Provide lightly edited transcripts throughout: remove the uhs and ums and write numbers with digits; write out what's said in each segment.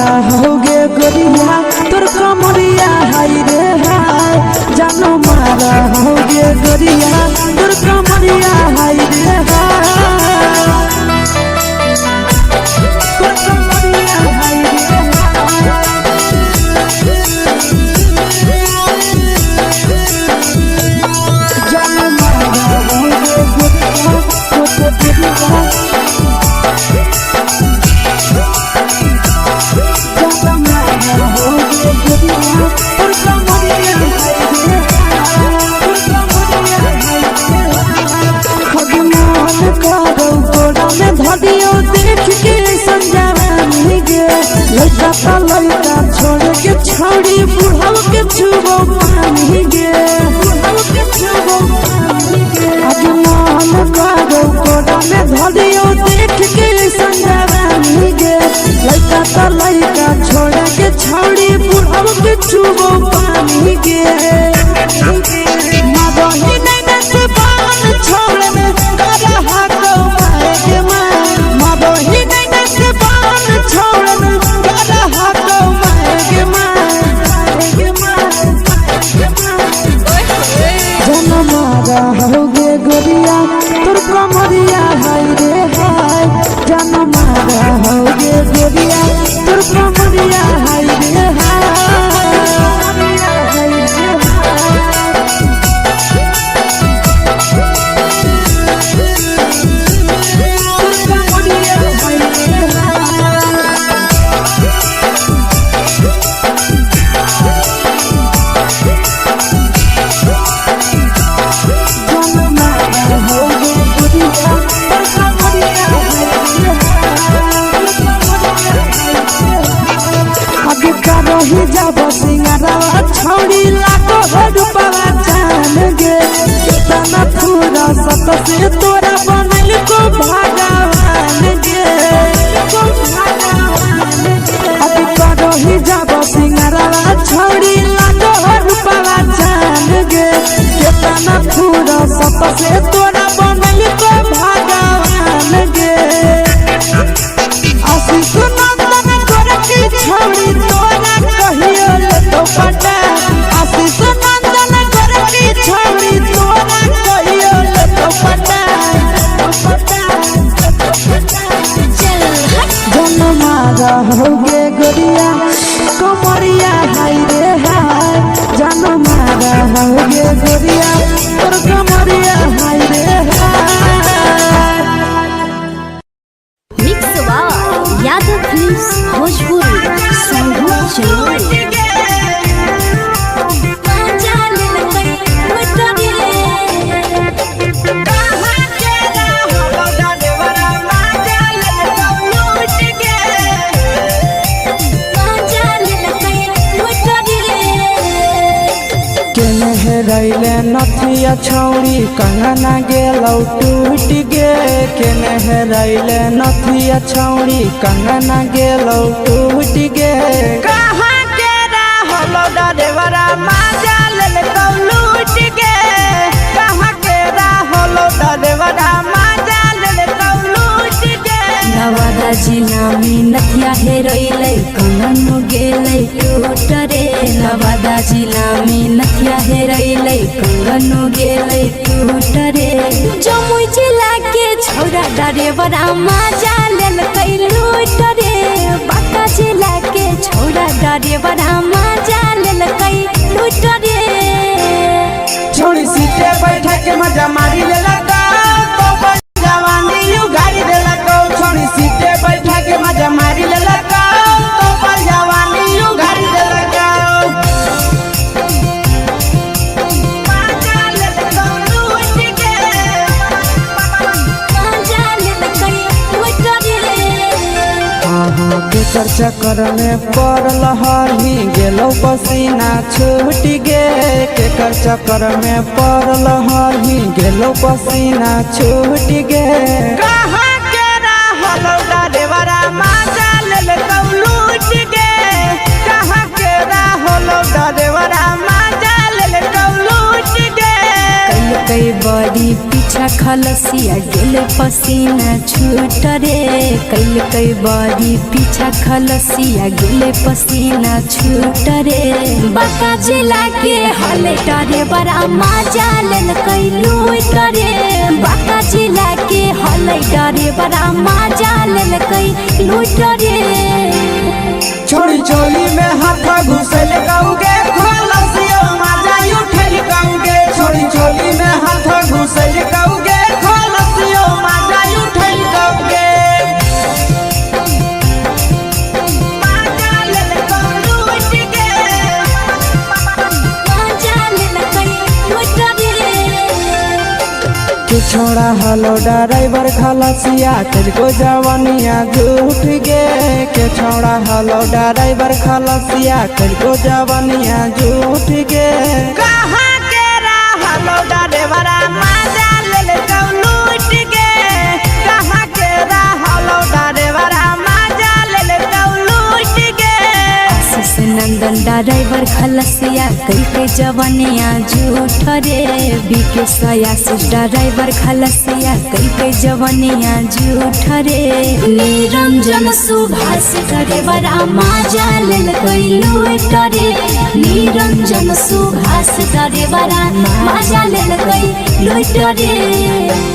मारा होगे गोरिया तोर कमरिया हाय रे हाय जानो मारा होगे गोरिया तोर कमरिया हाय रे हाय तोर कमरिया हाय रे जानो मारा होगे गोरिया तोर कमरिया लड़का छोड़ के छोड़ी बुढ़ाव के छुबो पानी गे आज मन करो कोड़ा में धरियो देख के संजवानी गे लड़का छोड़ के छोड़ी बुढ़ाव के छुबो पानी गे मगही नहीं से बान छोड़ में करा हाथो माए के मां मगही नहीं से बान छोड़ में करा हाथो माए के मां जन मारा होगे गोरिया तोर कमरिया हाय रे हाय जन मारा होगे गोरिया तोर कमरिया हाय रे हाय जब सिंगारा छोड़ी लाखों रुपया जान गे तना पूरा सत से तोरा बनल को भगवान गे अब करो ही जब सिंगारा छोड़ी लाखों रुपया जान गे तना पूरा सत से तोरा बनल को भगवान गे आशीष नंदन गोरखी छोड़ी तोरा कहियो तो पटा आशीष नंदन गोरखी छोड़ी तोरा कहियो तो पटा जन मारा होगे गोरिया कमरिया हाय रे हाय जन मारा होगे गोरिया तोर कमरिया हाय रे हाय मिक्स वा यादव फिल्म्स भोजपुरी संगीत चलो रैले नथिया छौड़ी कंगना गेलौ टूट गे केने रैले नथिया छौड़ी कंगना गेलौ टूट गे कहाँ के रहलो डरेवरा माजा लेलकौ लूट गे कहाँ के रहलो डरेवरा माजा लेलकौ लूट गे नवादा जिला में नथिया हेरैले कंगन गेलै टूट रे नवादा जिला में नथिया हेरैले कंगन गेलै टूट रे जमुई जिला के छौरा डरेवरा माजा लेलकै लूट रे बांका जिला के छौरा डरेवरा माजा लेलकै लूट रे छोड़ी सीटे बैठा के मजा मारी लेलकौ तो जवानी यू गाड़ी देलकौ छोड़ी सीटे बैठा के मजा मारी लेलकौ तो जवानी यू गाड़ी देलकौ केकर चक्कर में पड़ल हरही गेलौ पसीना छूट गे केकर चक्कर में पड़ल हरही गेलौ पसीना छूट गे कहाँ के रहलो डरेवरा माजा लेलकौ लूट गे कहाँ के रहलो डरेवरा माजा लेलकौ लूट गे कई बड़ी पीछा खलसिया गेले पसीना छूट रे कैल कई बारी पीछा खलसिया गेले पसीना छूट रे बाका जिला के हले डरे बड़ा मजा लेल कई लूट रे बाका जिला के हले डरे बड़ा मजा लेल कई लूट रे छोड़ी चोली में हाथ घुसल गाऊगे खलसिया मजा उठल गाऊगे छोड़ी चोली में हाथ घुसल गाऊगे खलसिया मजा उठल गाऊगे छोड़ा हलो ड्राइवर खलसिया तुझको जवानिया झूठ गे के छोड़ा हलो ड्राइवर खलसिया तुझको जवानिया झूठ गे कहाँ के हलो ड्राइवर मजा ले लूट गे कहाँ के हलो ड्राइवर मजा ले लूट गे नंदन ड्राइवर खलसिया कई के जवानिया झूठ रे बीके सयासी ड्राइवर खलसिया कई के जवानिया झूठ रे निरंजन सुभाष ड्राइवर मजा लेल कई लूट रे निरंजन सुभाष ड्राइवर मजा लेल कई लूट रे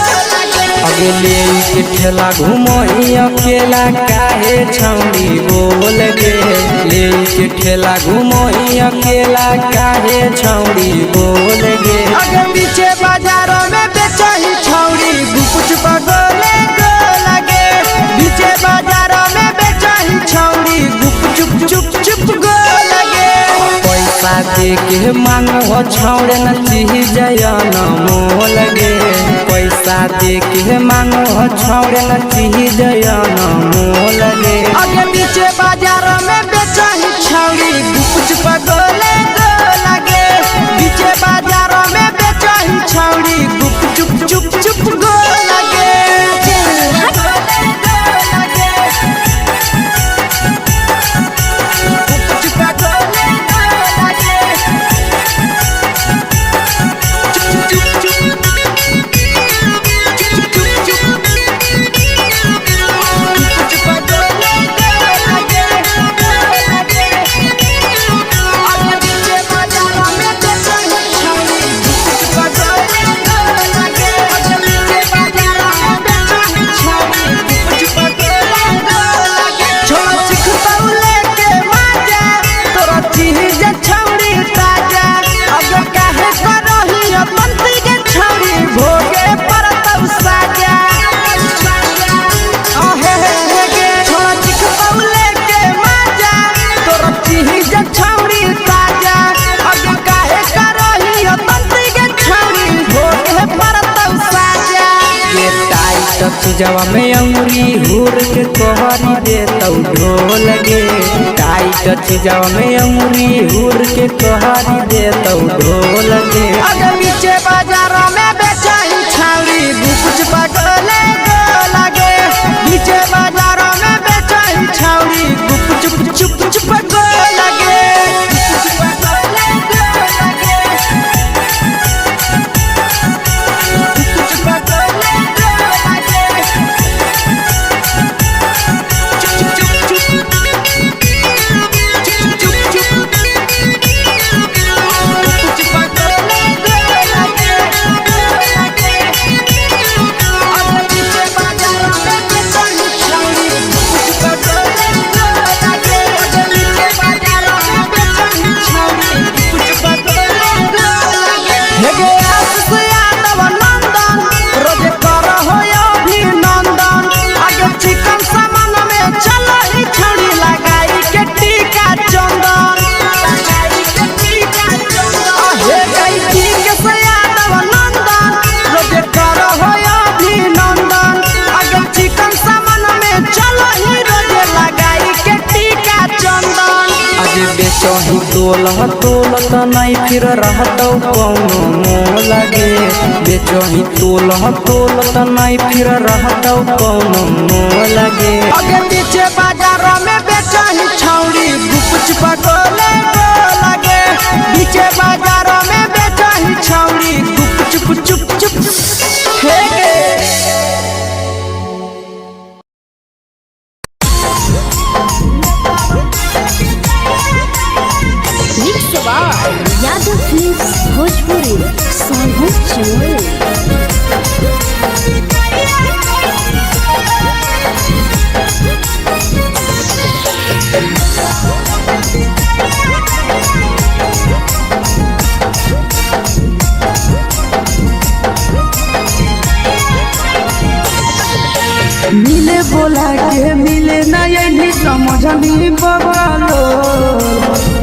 ले के ठेला घूमो अकेला काहे छौड़ी बोल गे ले के ठेला घूमो अकेला काहे छौड़ी बोल गे अगे पीछे बाजारों में बेचही छौड़ी गुपुच पगोले गो लगे पीछे बाजारों में बेचही छौड़ी गुप चुप चुप गो लगे पैसा दे के मांगो छौड़े न चीज न मोल गे पैसा दे के मांगो छौड़े न चीज न मोल गे आगे पीछे बाजार में बेचही छौड़ी गुपुच पगोले गो लगे पीछे बाजार में बेचही छौड़ी गुप चुप गो लगे जवा में अंगुरी हुर के कोहरी दे तौ ढोल गे टाइट जवा में अंगुरी हुर के कोहरी दे तौ ढोल गे अगे पीछे बाजारों में बेचही छौड़ी गुपुच पगोले गो लगे पीछे बाजारों में बेचही छौड़ी गुप चुप गो लगे बेचही तोलत नहीं फिर रहतौ कौनो मोह लगे बेचही तोलत नहीं फिर रहतौ कौनो मोह लगे अगे पीछे बाजारों में बेचही छौड़ी गुपच पटोले लगे पीछे बाजारों में बेचही छौड़ी गुप चुप चुप यादव फिल्म्स भोजपुरी सोनू चमोली। मिले बोला के मिले ना यही समझनी बगलो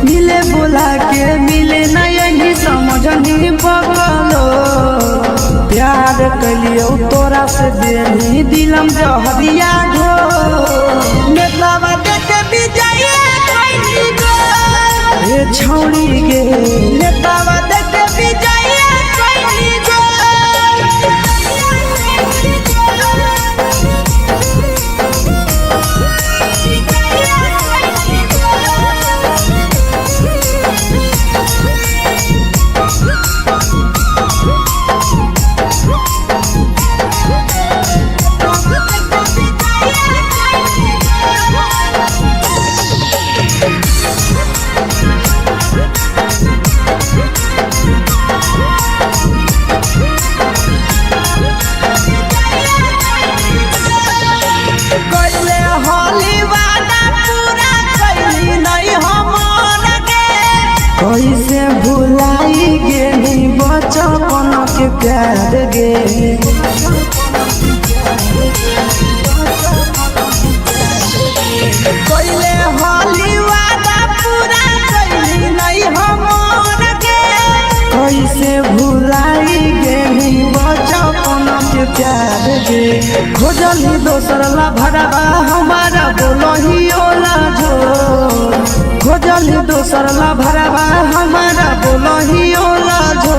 मिले बोला के मिले ना यही समझनी बगलो प्यार कलियो तोरा से देनी दिलम जहरिया घो नेतावा देखे विजय कैली गो ए छौड़ी गे नेतावा देखे विजय कैली गो कैसे भुलाई गेली बचपन के प्यार गे कैले होली वादा पूरा कैली नहीं हमर गे कैसे भुलाई गेली बचपन के प्यार गे खोजली दोसर ला भरवा हमारा बोलही ओला जो खोजली दोसर ला भरवा हमारा बोलही ओला जो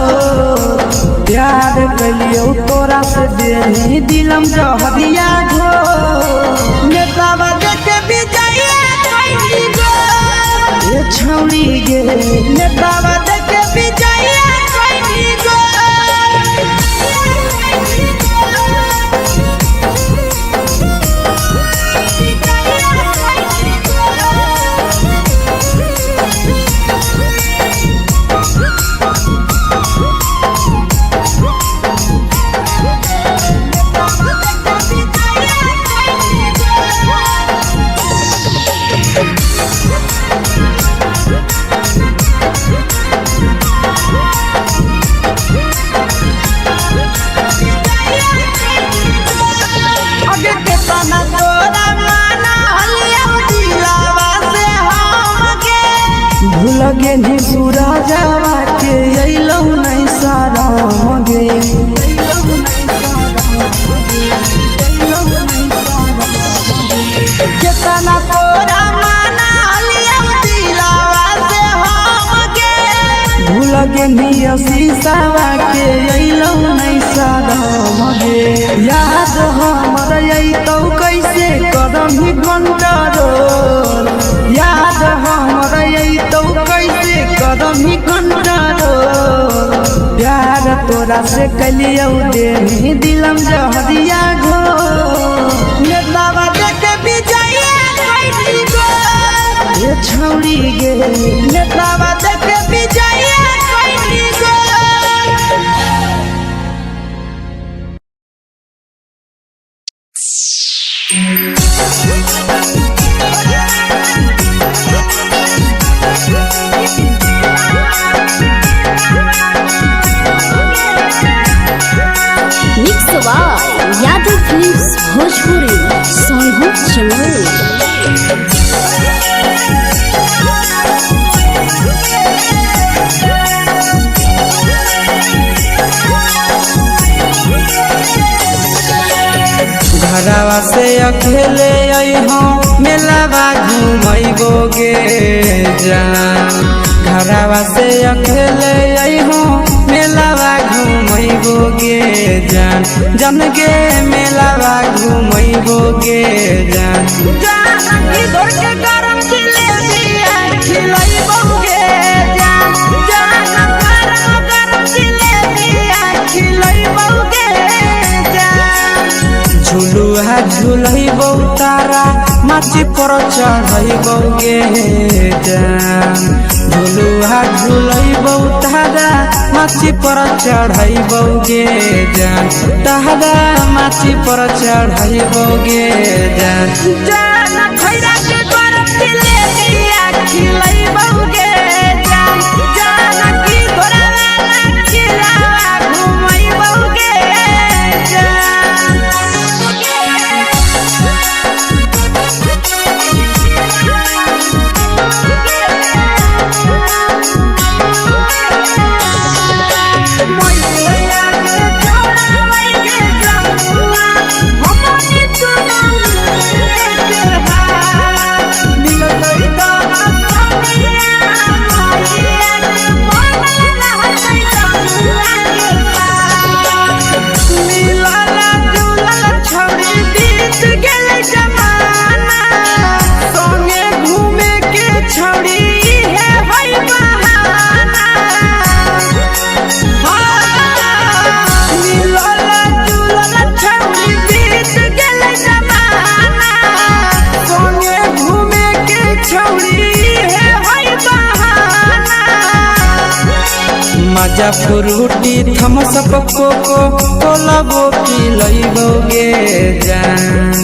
प्यार कलियो तोरा से देनी दिलम जहरिया घो नेतावा देखे विजय कैली गो ए छौड़ी गे नेतावा देखे विजय कैली गो लगे नी सूरजवा के अइलौ नहीं सारा मगे केतना तोरा माना लिया दिलावा से हमगे भूल गे नी शीशावा के अइलौ नहीं सारा मगे याद हमर अइतौ कैसे करम कंट्रोल याद हमर अइतौ कैसे करम कंट्रोल प्यार तोरा से कलियो देनी दिलम जहरिया घो नेतावा देखे विजय कैली गो ए छौड़ी गे नेतावा देखे विजय कैली गो यादव फिल्म्स भोजपुरी सोनू चमोली। घरवा से अकेले आई हूँ मेलावा घूमैबोगे जान घरवा से अकेले अइहो मेलावा घूमैबोगे जान जन गे मेलावा घूमैबोगे जान जानकी दौड़ के गरम जिलेबी खिलैबोगे जान गरम जिलेबी खिलैबोगे जान झुलुहा झुलैबौ तारा माची पर चढ़ैबोगे जान झुलुहा झुलैबौ तारा माची पर चढ़ैबोगे जान तारा माची पर चढ़ैबोगे जान जान खैरा के गरम जिलेबी खिलैबोगे जान जानकी दौड़ खिलावा घुमैबोगे जान मजा फ्रूटी थम्स अप कोको कोला वो पिलैबोगे जान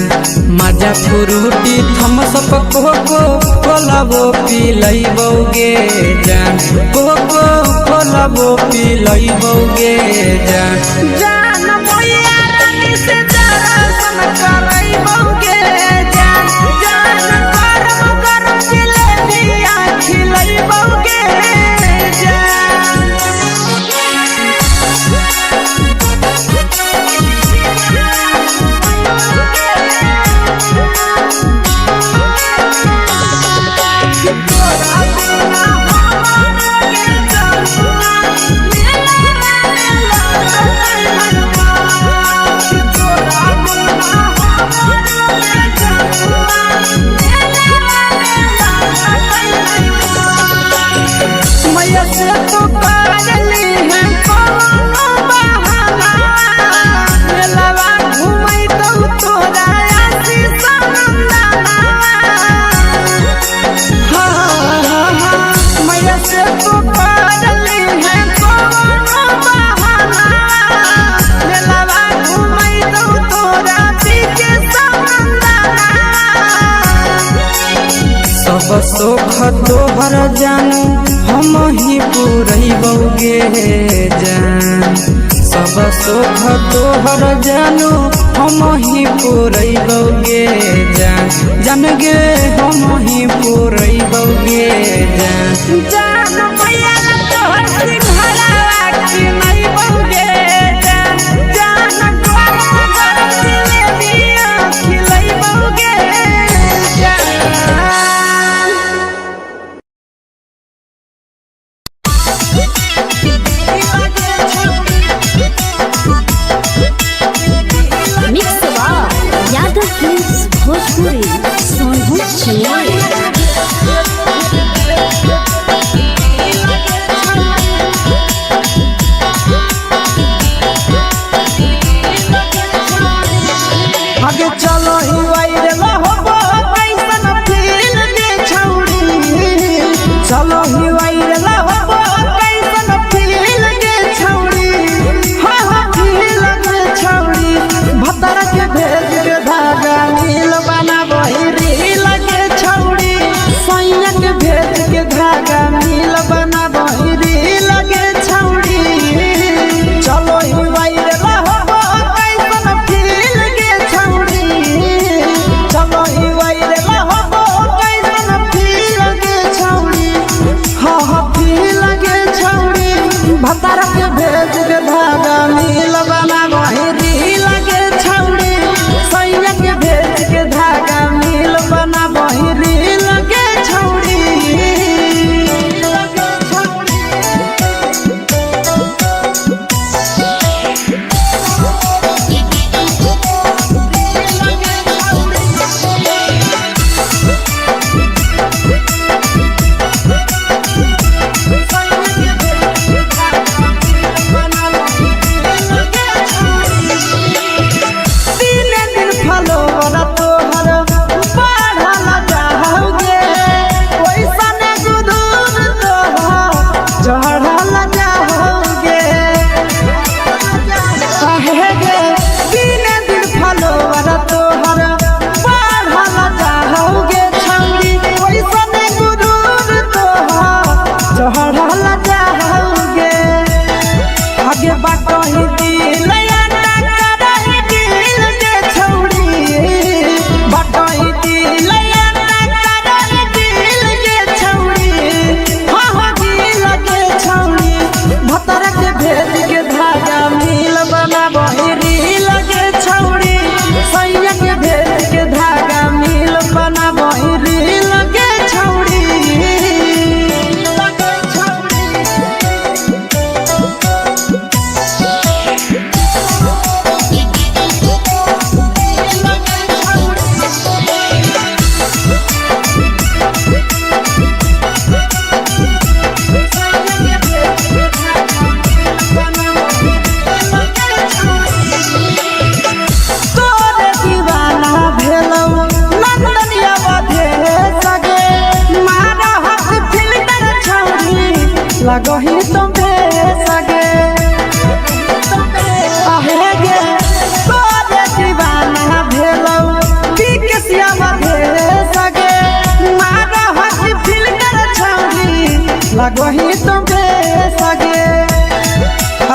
मजा फ्रूटी थम्स अप कोको कोला वो पिलैबोगे जान कोको कोला वो पिलैबोगे जान जान मोया रानी से दर्शन करैबोगे जान गरम गरम जिलेबी खिलैबोगे जान मैया से तो पागली है कोनो बहाना मेलावा घूमै तो तोरा आसी सनंदना मैया से तो पागली है कोनो बहाना मेलावा घूमै तो तोरा पीके सनंदना सब सुख तोहर जानू हम ही पुरैबोगे जान सब सुख तोहर जानू हम ही पुरैबोगे जान जन गे हम ही पुरैबोगे जान जान मैया तोहर सिंघरावा खिलैबोगे जान गरम गरम जिलेबी खिलैबोगे जान मिक्स यादव फिल्म्स भोजपुरी सोनभद्र आगे चलो ही वायरल होबो कैसन फिल्म दे छौड़ी चलो ही वायरल होबो कैसन आगे बाटही दिल याना करही दिल के छौड़ी बाटही दिल याना करही दिल के छौड़ी हाँ दिल के छौड़ी भतर के भेज के धागा मिल बनाबही रील के छौड़ी सैया के भेज के धागा मिल बनाबही रील के छौड़ी लगही तुम सगे आहे गे तोरे दीवाना भेलौ बिकसिया भेल सगे मारा हसी फिल्टर छौरी लगही तुम सगे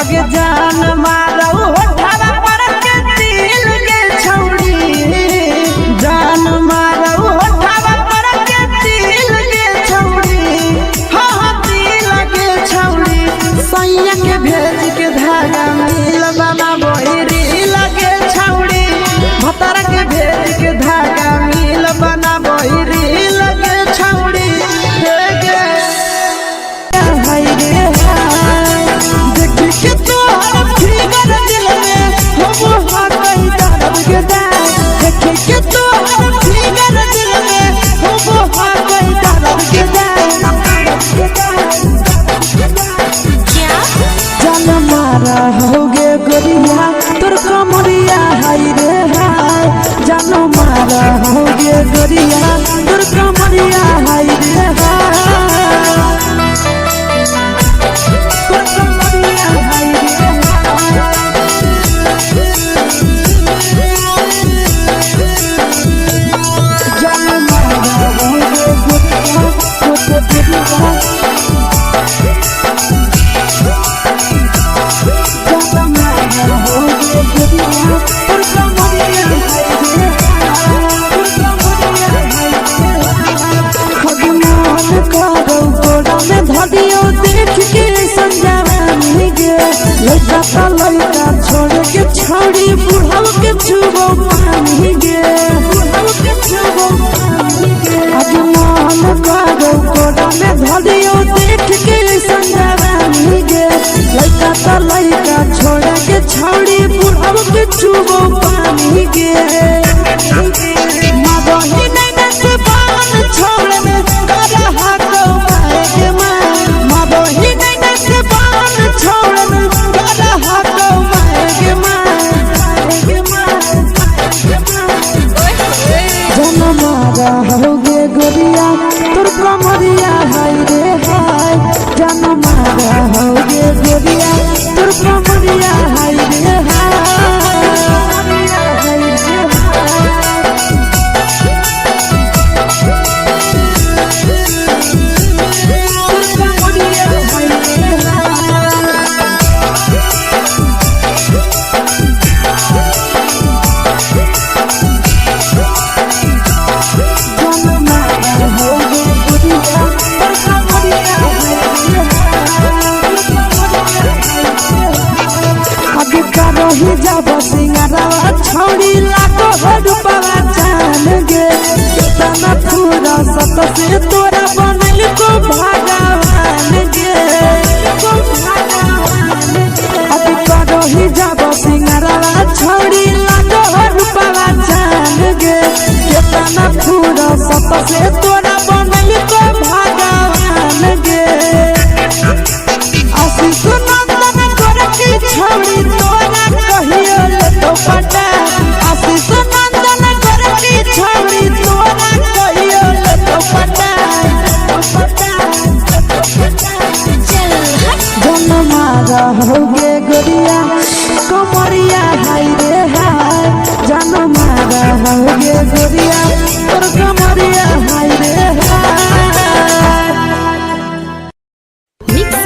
अगे जान मारौ होठवा पर के दिल के छौरी जान मारौ होठवा पर के दिल के छौरी सैया के भेज के धागा मिल बनाबही रील के छौड़ी भतर के भेज के धागा मिल बनाबही रील के छौड़ी देख के तोहर फिगर दिल में हो गई दर्द के दाग देख के तोहर फिगर दिल में हो गई दर्द के दाग जान मारा होगे गोरिया तोर कमरिया हाय रे हाय जान मारा होगे गोरिया तोर कमरिया हाय रे हाय तोर कमरिया हाय रे जान मारा होगे गोरिया तोर कमरिया देख के संजानी गे लड़का ता लड़का छोड़ के छौड़ी बुढ़ाव के छुबो पानी गे बुढ़ाव के छुबो पानी गे आज मन करो कोड़ा में धरियो देख के संजानी गे लड़का ता लड़का छोड़ के छौड़ी बुढ़ाव के छुबो पानी गे मादही नैना से बान छोड़ में करा हाथों पाए के मादही नैना से बान छोड़ में करा हाथों पाए के जन मारा होगे गोरिया तोर कमरिया हाय रे हाय जन मारा होगे गोरिया तोर कमरिया हाय रे हाय रही जब सिंगारा छौड़ी लाखो रुपया जान गे तना पूरा सत से तोरा बनल को भगवान गे अभी रही जब सिंगारा छौड़ी लाखो रुपया जान गे तना पूरा सत से तोरा बनल को भगवान गे आशीष नंदन कर की छौड़ी तोरा कहियो ले तो पटा आशीष नंदन कर की छौड़ी तोरा कहियो ले तो पटा जन मारा होगे गोरिया कमरिया हाय रे हाय जन मारा होगे गोरिया तोर कमरिया हाय रे हाय मिक्स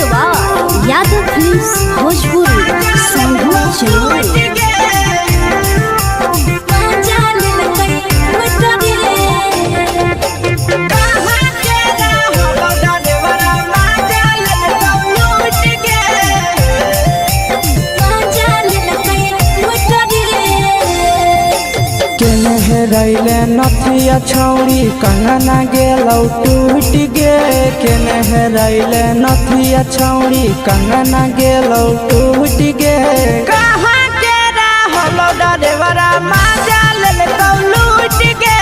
यादव फिल्म्स भोजपुरी संगीत चलो रैले नथिया छौड़ी कंगना गेलौ टूट गे केने रैले नथिया छौड़ी कंगना गेलौ टूट गे कहाँ के रहलो डरेवरा माजा लेलकौ लूट गे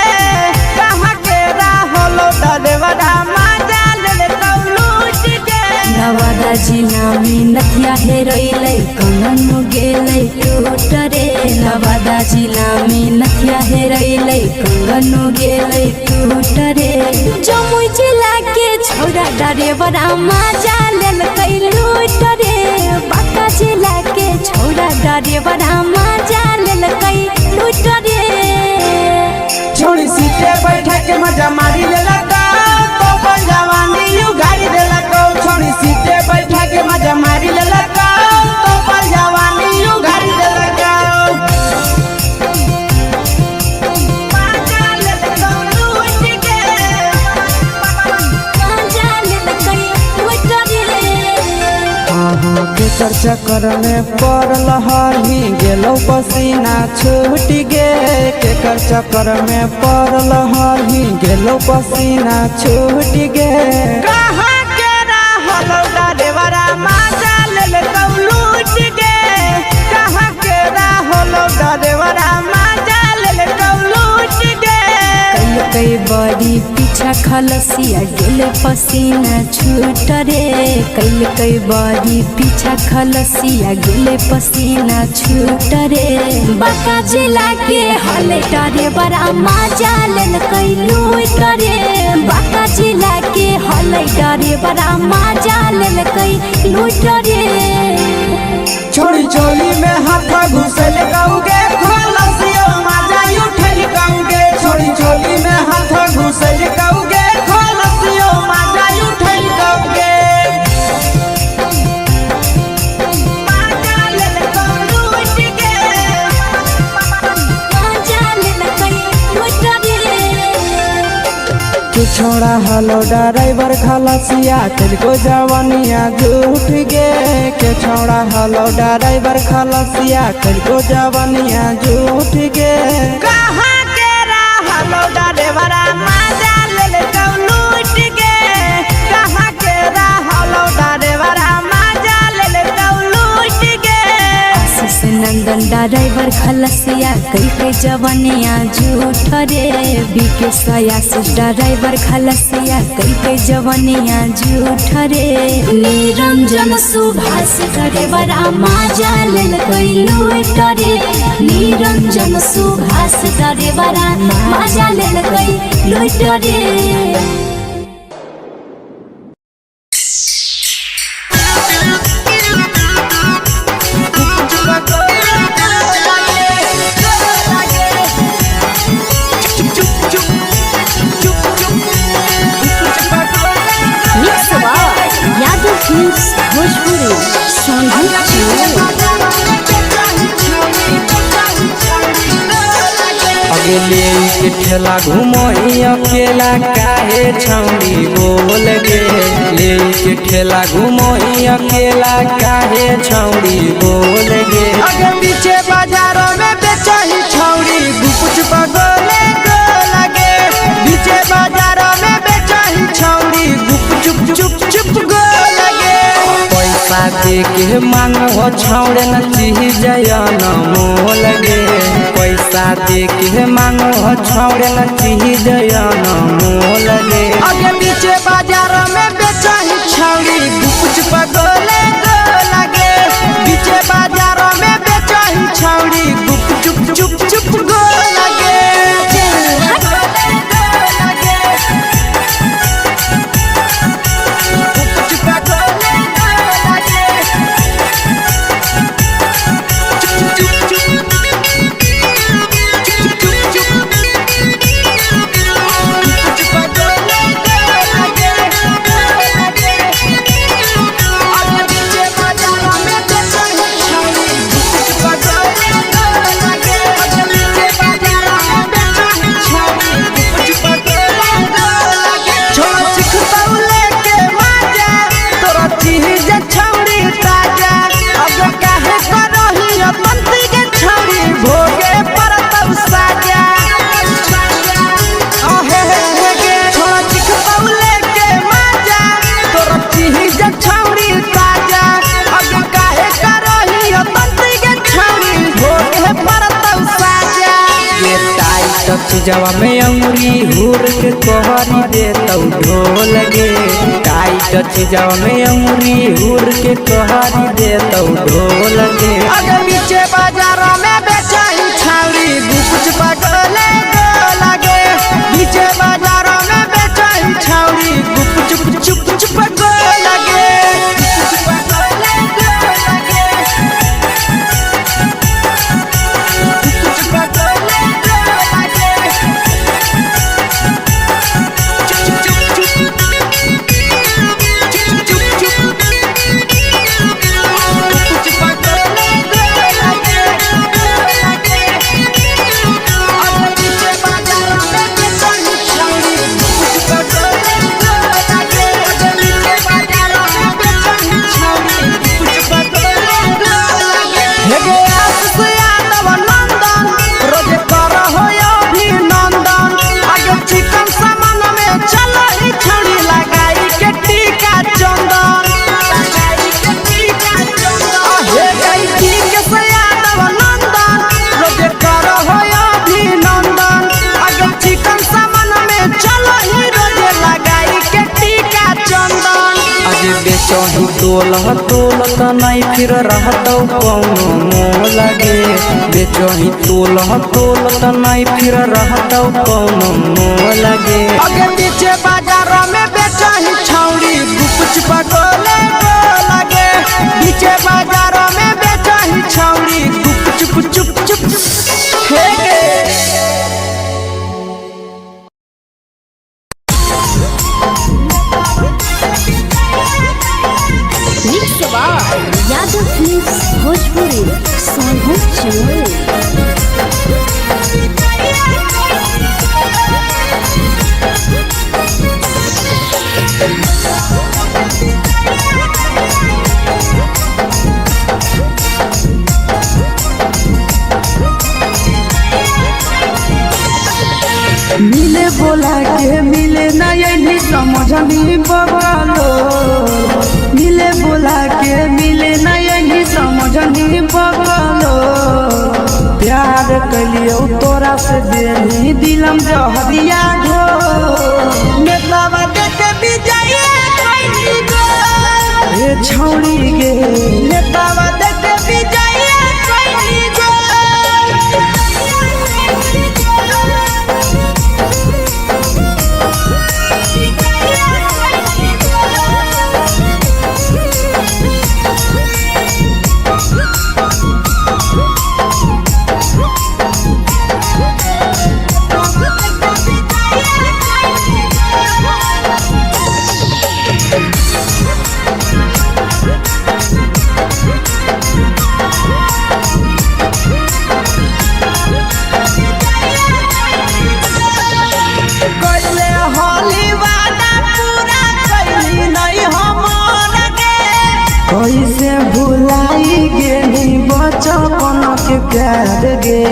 कहाँ के रहलो डरेवरा माजा लेलकौ लूट गे नवादा जिला में नथिया हेरैलै कंगन गेलै टूट रे नवादा जिला में नथिया हेरैलै कंगन गेलै टूट रे जमुई जिला के छौड़ा डरेवरा माजा लेलकै लूट रे बांका जिला के छौड़ा डरेवरा माजा लेलकै लूट रे छोड़ी सीटे बैठा के मजा मारी लेलका तो अपन जवानी यू गाड़ी देलका छोड़ी सीटे बैठा के मजा मारी लेलका तो अपन जवानी यू गाड़ी देलका के चक्कर में पड़ल हही गेलो पसीना छूट गे के चक्कर में पड़ल हही गेलो पसीना छूट गे कहाँ के रहलो डरेवरा माजा लेलकौ लूट गे कहाँ के रहलो डरेवरा माजा लेलकौ लूट गे कई बड़ी पीछा खलसिया गेले पसीना छूट रे कई बड़ी पीछा खलसिया गेले पसीना छूट रे बांका जिला के हले डरे बड़ा माजा लेलकै लूट रे बांका जिला के हले डरे बड़ा माजा लेलकै लूट रे छोड़ी चोली में हाथ घुसल गौगे खलसियो माजा उठल गौगे छोड़ी चोली में हाथ घुसल गौगे खलसियो माजा उठल गौगे माजा लेलकौ लूट गे माजा लेलकै लूट रे के छोड़ा हलो ड्राइवर खलसिया तेलको जवानिया झूठ गे के छोड़ा हलो ड्राइवर खलसिया तेलको जवानिया झूठ गे कहाँ के रहलो ड्राइवरा माजा लेलकौ लूट गे कहाँ के रहलो ड्राइवरा माजा लेलकौ लूट गे आशीष नंदन ड्राइवर खलसिया कई जवानिया झूठ रे बीके आशीष ड्राइवर खलसिया कई जवानिया झूठ रे निरंजन सुभाष ड्राइवरा माजा लेलकै लूट रे निरंजन सुभाष ड्राइवरा माजा लेलकै लूट रे यादव फिल्म्स भोजपुरी संगीत चलो अगले के ठेला घुमोई अकेला काहे छौड़ी बोल गे ले के ठेला घुमोई अकेला काहे छौड़ी बोल गे अगे पीछे बाजारों में बेचही छौड़ी गुपुच बगले गो लगे पीछे बाजारों में बेचही छौड़ी गुप चुप चुप चुप गो लगे पैसा दे के मांगो छौड़े न चीज जयन मोल गे पैसा दे के मांगो छौड़े न चीज जयन मोल गे अगे पीछे बाजार में बेचही छौड़ी गुपुच पगले गो लगे पीछे बाजार में बेचही छौड़ी गुप चुप चुप चुप गो लगे चीजवा में अंगुरी हुर के कोहरी दे तो ढोल गे टाइट चीजवा में अंगुरी हुर के कोहरी दे तो ढोल गे अगर नीचे बाजार में बेचाई छावरी कुछ पगले लगे नीचे बाजार में बेचाई छावरी चुप चुप चुप लगे बेचही तोलत नहीं फिर रहत कौनो मोह लगे बेचही तोलत नहीं फिर रहत कौनो मोह लगे अगे पीछे बाजार में बेचही छौड़ी गुप पगले लगे पीछे बाजार में बेचही छौड़ी गुप चुप चुप हे यादव फिल्म्स भोजपुरी साहब चले मिले बोला के मिले ना ये समझनी बगलो मिले बोला के मिले ना ये समझनी बगलो प्यार कलियो तोरा से देनी दिलम जहरिया घो नेतावा देखे बिजाए कोई गो ए छौड़ी गे नेतावा देखे बिजाए कोई गो कैसे भुलाई गेली बचपन के प्यार गे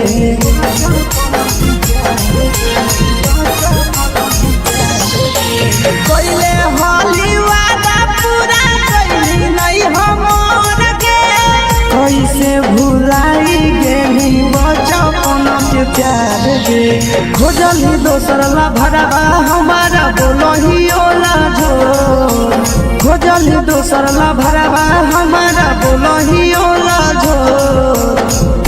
कैले होली वादा पूरा कैली नहीं हमर गे कैसे भुलाई गेली बचपन के प्यार गे खोजली दोसर ला भरवा हमारा बोलही ओला जो खोजली दोसर ला भरवा हमारा बोलही ओला जो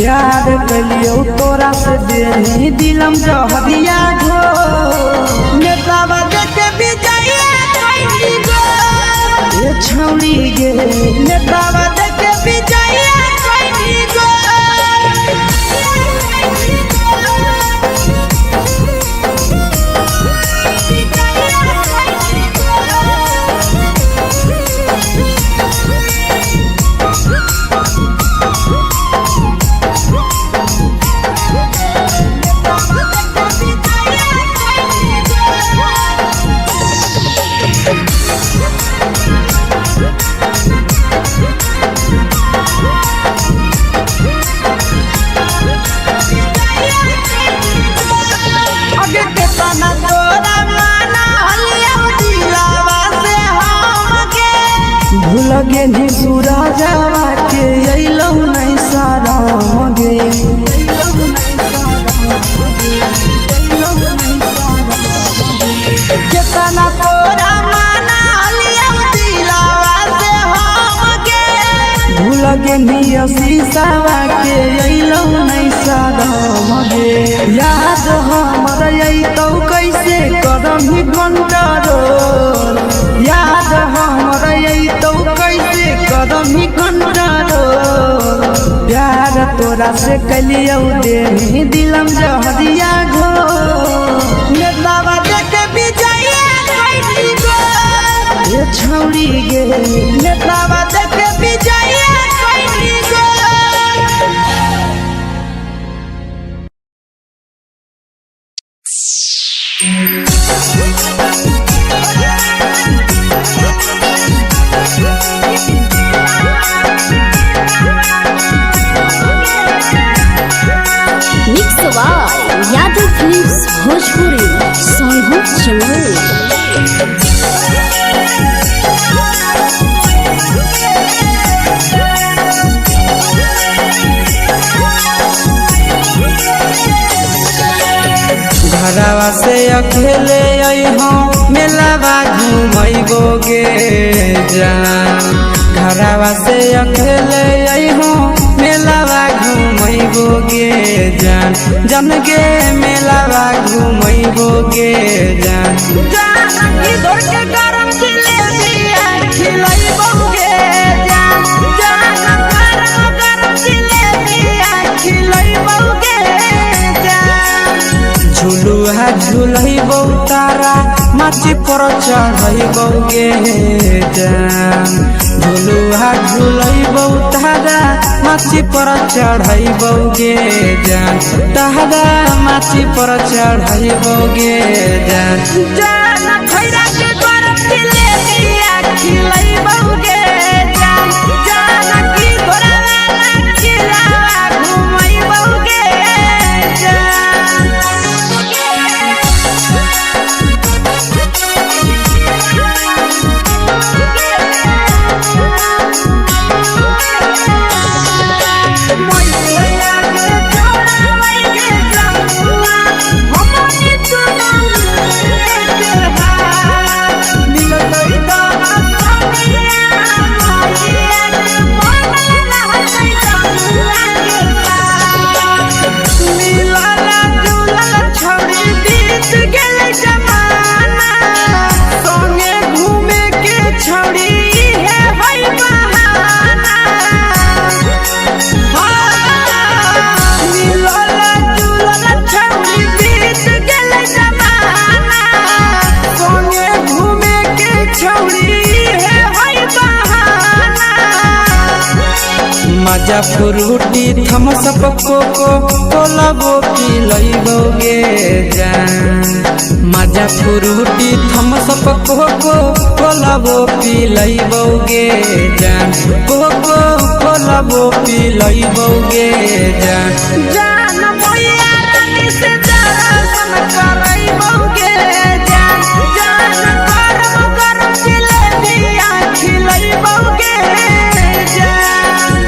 प्यार कलियो तोरा से देनी दिलम जहरिया घो नेतावा देखे बिजाए कोई गो ये छौड़ी गे नेतावा देखे बिजाए कोई गो लगे नी सूरजवा के अइलौ नहीं सारा गे कितना तोरा माना लिया दिलावा से हमके भूल के निया शीशावा के अइलो नहीं सादम गे याद हमर आई तो कैसे करम ही कंट्रोल याद हमर आई तो कैसे करम ही कंट्रोल प्यार तोरा से कलियो दे दिलम जहरिया घो नेतावा देख विजय कैली गो ये छौड़ी गे नेतावा देख विजय कैली go mix by Yadav films Bhojpuri Sonbhadra channel. घरवा से अकेले अइहो मेलावा घूमैबो गे जान घरवा से अकेले अइहो मेलावा घूमैबो गे जान जन गे मेलावा घूमैबो गे जान जान इधर के गरम जिलेबिया खिलैबो गे जान जान गरम जिलेबिया खिलैबो गे जान झुलुहा झुलैबो तारा माची पर चढ़ैबो गे जान झुलुहा झुलैबो तारा माची पर चढ़ैबो गे जान तारा माची पर चढ़ैबो गे जान जान खैरा के गरम जिलेबिया खिलैबो गे जान जान की घोड़ावाला खिलावा घुमैबो गे जान मजा फ्रूटी थम्स अप कोको कोला वो पिलैबो गे जान मजा फ्रूटी थम्स अप कोको कोला वो पिलैबो गे जान कोको कोला वो पिलैबो गे जान जान भैया रानी से दर्शन करैबो गे जान जान गरम गरम जिलेबिया खिलैबो गे जान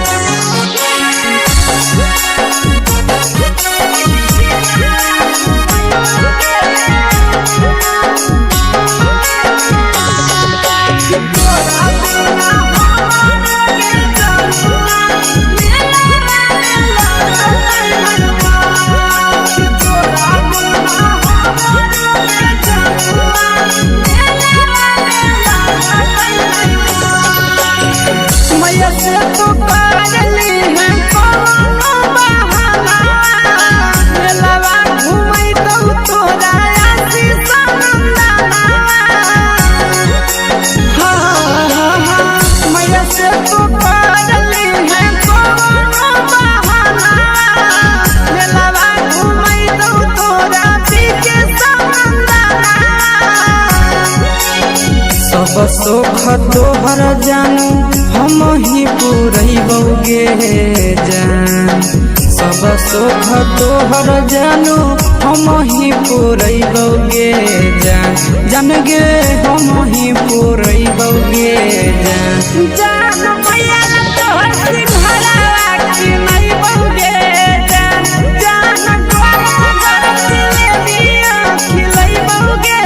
सुख तोहर जानू हम ही पुरैबो गे जान सब सुख तोहर जानू हम ही पुरैबो गे जान जान गे हम ही पुरैबो गे जान जान भैया तोहर सिंहरावा की नहीं बौगे जान जान गरम गरम जिलेबिया खिलैबो गे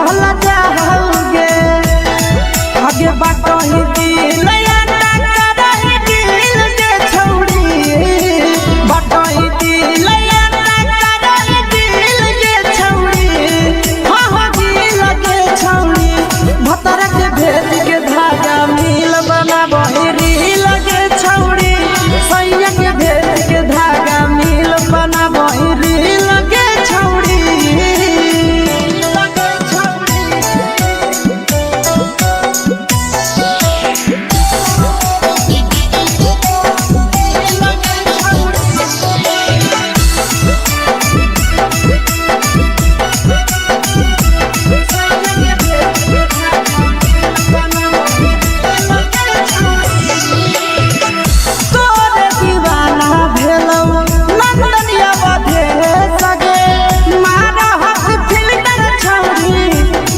हला जाओगे आगे बाटो ही दिल याना करही दिल के छौड़ी बाटो ही दिल याना करही दिल के छौड़ी हाँ दिल के छौड़ी भतर के भेज के धागा मिल बना बहिरी लगे छौड़ी सैया के भेज के धागा मिल बना बहिरी लगे छौड़ी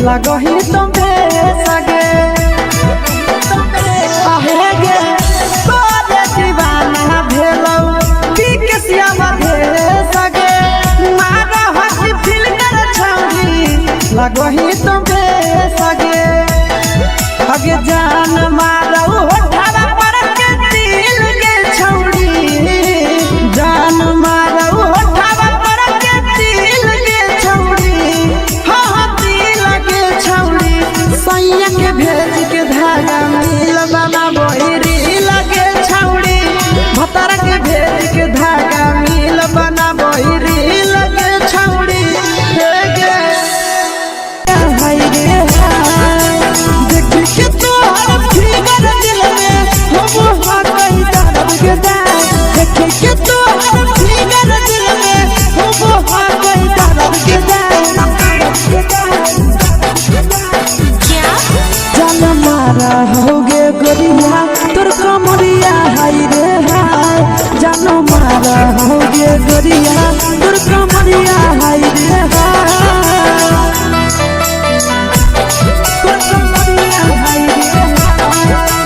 लगही तुम्हे सगे अहेगे तोरे दीवाना भेलौ बिकसिया बधे सगे मारा हसी फिल्टर छौरी लगही तुम्हे सगे अगे जान मारौ होठवा पर के दिल के छौरी जान मारौ होठवा पर के दिल के छौरी सैया के भेज के धागा मिल बना बहिरी लगे छौड़ी भतर के भेज के धागा मिल बना बहिरी लगे छौड़ी देखी के तोहर फिगर दिल में हम कहीं दर्द के दाग देखी के तोहर फिगर दिल में हम कहीं दर्द के दाग जान मारा होगे गोरिया तोर कमरिया हाय रे हाय जान मारा होगे गोरिया तोर कमरिया हाय रे हाय तोर कमरिया हाय रे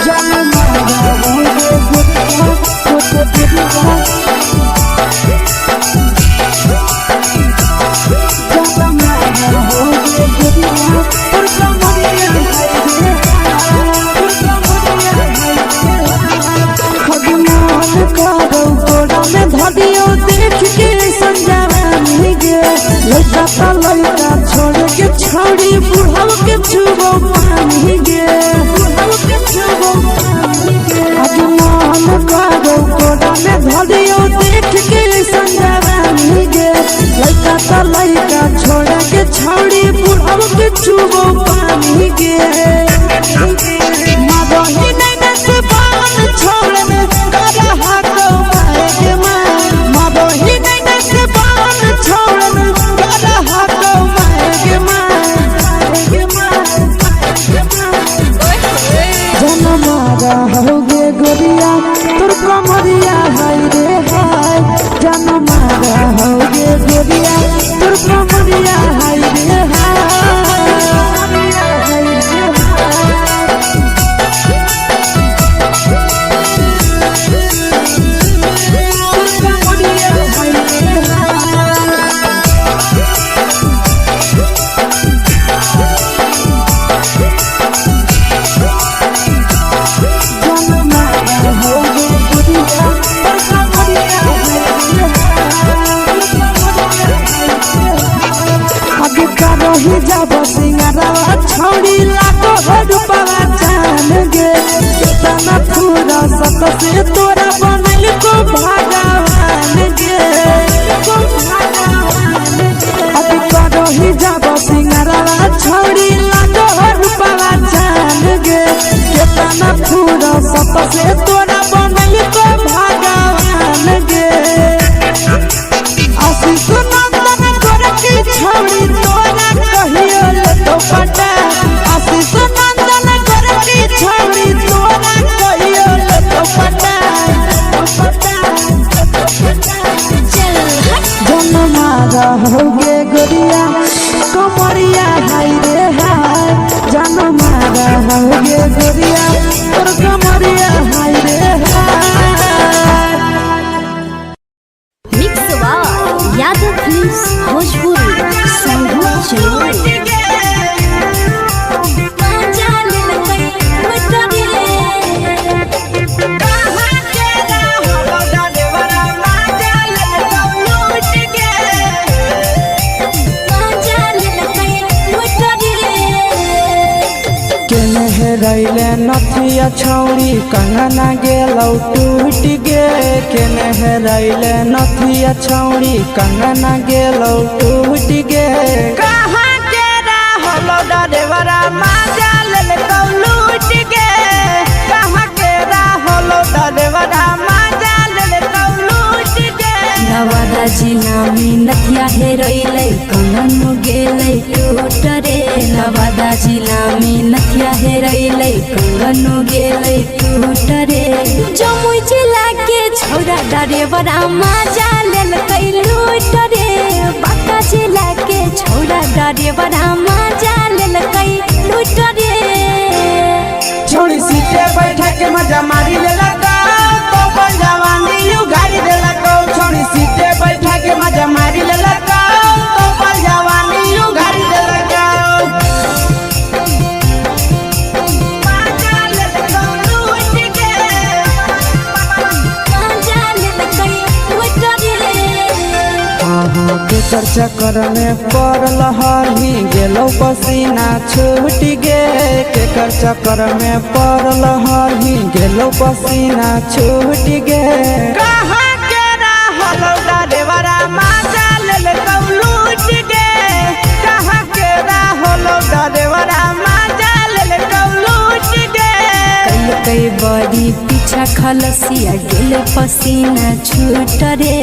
जान मारा होगे गोरिया तोर कमरिया लड़का छोड़ के छौड़ी बुढ़ाव के छुबो पानी गे आगे मन करो कोड़ा में धरियो देख के संजवानी गे लड़का छोड़ के छौड़ी बुढ़ाव के छुबो पानी गे मादही नहीं से बान छोड़ में करा हाथो मारे के मादही नहीं से बान छोड़ में करा हाथो मारे के जन मारा होगे गोरिया तोर कमरिया हाय रे हाय जन मारा होगे गोरिया तोर कमरिया हाय रे रही जब सिंगारवा छौड़ी लाखो रुपवा जान गे कितना पूरा सत से तोरा बनल को भगवान गे अभी रही जब सिंगारवा छौड़ी लाखो रुपवा जान गे कितना पूरा सत से तोरा बनल को भगवान गे आशीष नंदन गोरखी छौड़ी तोरा कहियो ले तो पटा आशीष नंदन गोरखी छौड़ी तोरा कहियो ले तो पटा जन मारा होगे गोरिया कमरिया हाय रे हाय जन मारा होगे गोरिया तोर कमरिया हाय रे हाय। फिल्म्स भोजपुरी संगीत चलो रैले नथिया छौड़ी कंगना गेलौ टूट गे केने रैले नथिया छौड़ी कंगना गेलौ टूट गे कहाँ के रहलो डरेवरा माजा लेलकौ लूट गे कहाँ के रहलो डरेवरा माजा लेलकौ लूट गे नवादा जिला में नथिया हेरैलै कंगन गेलै टूट रे नवादा जिला में नथिया हेरैलै कंगन गेलै टूट रे जमुई जिला के छौरा डरेवरा माजा लेलकै लूट रे बांका जिला के छौरा डरेवरा माजा लेलकै लूट रे छोड़ी सीटे बैठा के मजा मारी लेलका तो जवानी यू गाड़ी देलका छोड़ी सीटे बैठा के मजा मारी लेलका तो जवानी यू गाड़ी देलका केकर चक्कर में पड़ल हली गेलो पसीना छूट गे केकर चक्कर में पड़ल हली गेलो पसीना छूट गे कहाँ के रहलो डरेवरा माजा लेलकौ लूट गे कहाँ के रहलो डरेवरा माजा लेलकौ लूट गे कई बड़ी पीछा खलसिया गेले पसीना छूट रे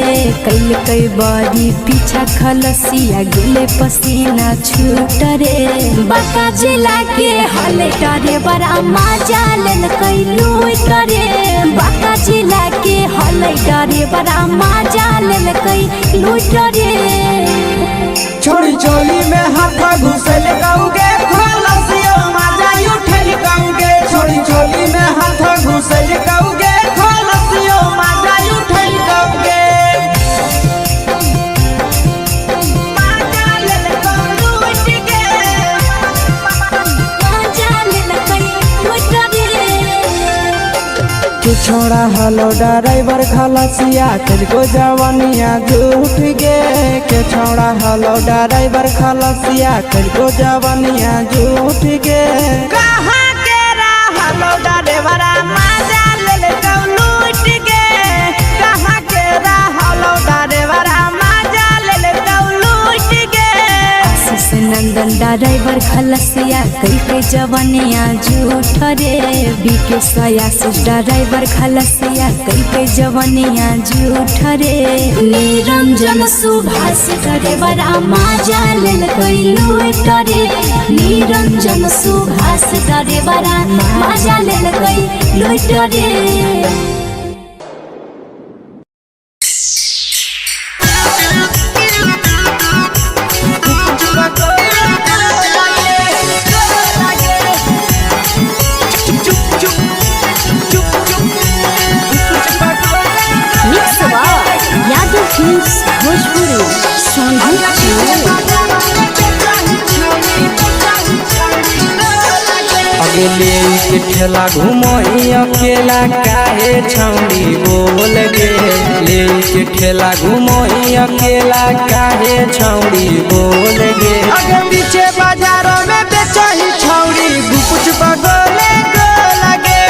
कई बड़ी पीछा खलसिया गेले पसीना छूट रे बांका जिला के हले डरेवरा माजा लेलकै लूट रे बांका जिला के हले डरेवरा माजा लेलकै लूट रे छोड़ी चोली में हाथ घुसल गाऊगे खलसियो माजा उठल गाऊगे छोड़ी चोली में हाथ घुसल गाऊगे खलसियो माजा उठल गाऊगे छोड़ा हलो ड्राइवर खलसिया तुझको जवानिया झूठ गे के छोड़ा हलो ड्राइवर खलसिया तुझको जवानिया झूठ गे कहाँ के रहलो ड्राइवरा माजा लेलकौ लूट गे कहाँ के रहलो ड्राइवरा माजा लेलकौ लूट गे आशीष नंदन ड्राइवर खलसिया कई जवानिया झूठ रे बीके आशीष ड्राइवर खलसिया कई जवानिया झूठ रे निरंजन सुभाष ड्राइवरा माजा लेलकै लूट रे निरंजन सुभाष ड्राइवरा माजा लेलकै लूट रे फिल्म्स भोजपुरी संगीत अगले के ठेला घुमई अकेला काहे छौड़ी बोल गे ले के ठेला घुमई अकेला काहे छौड़ी बोल गे अगे पीछे बाजारों में बेचही छौड़ी गुपुच बगले गो लगे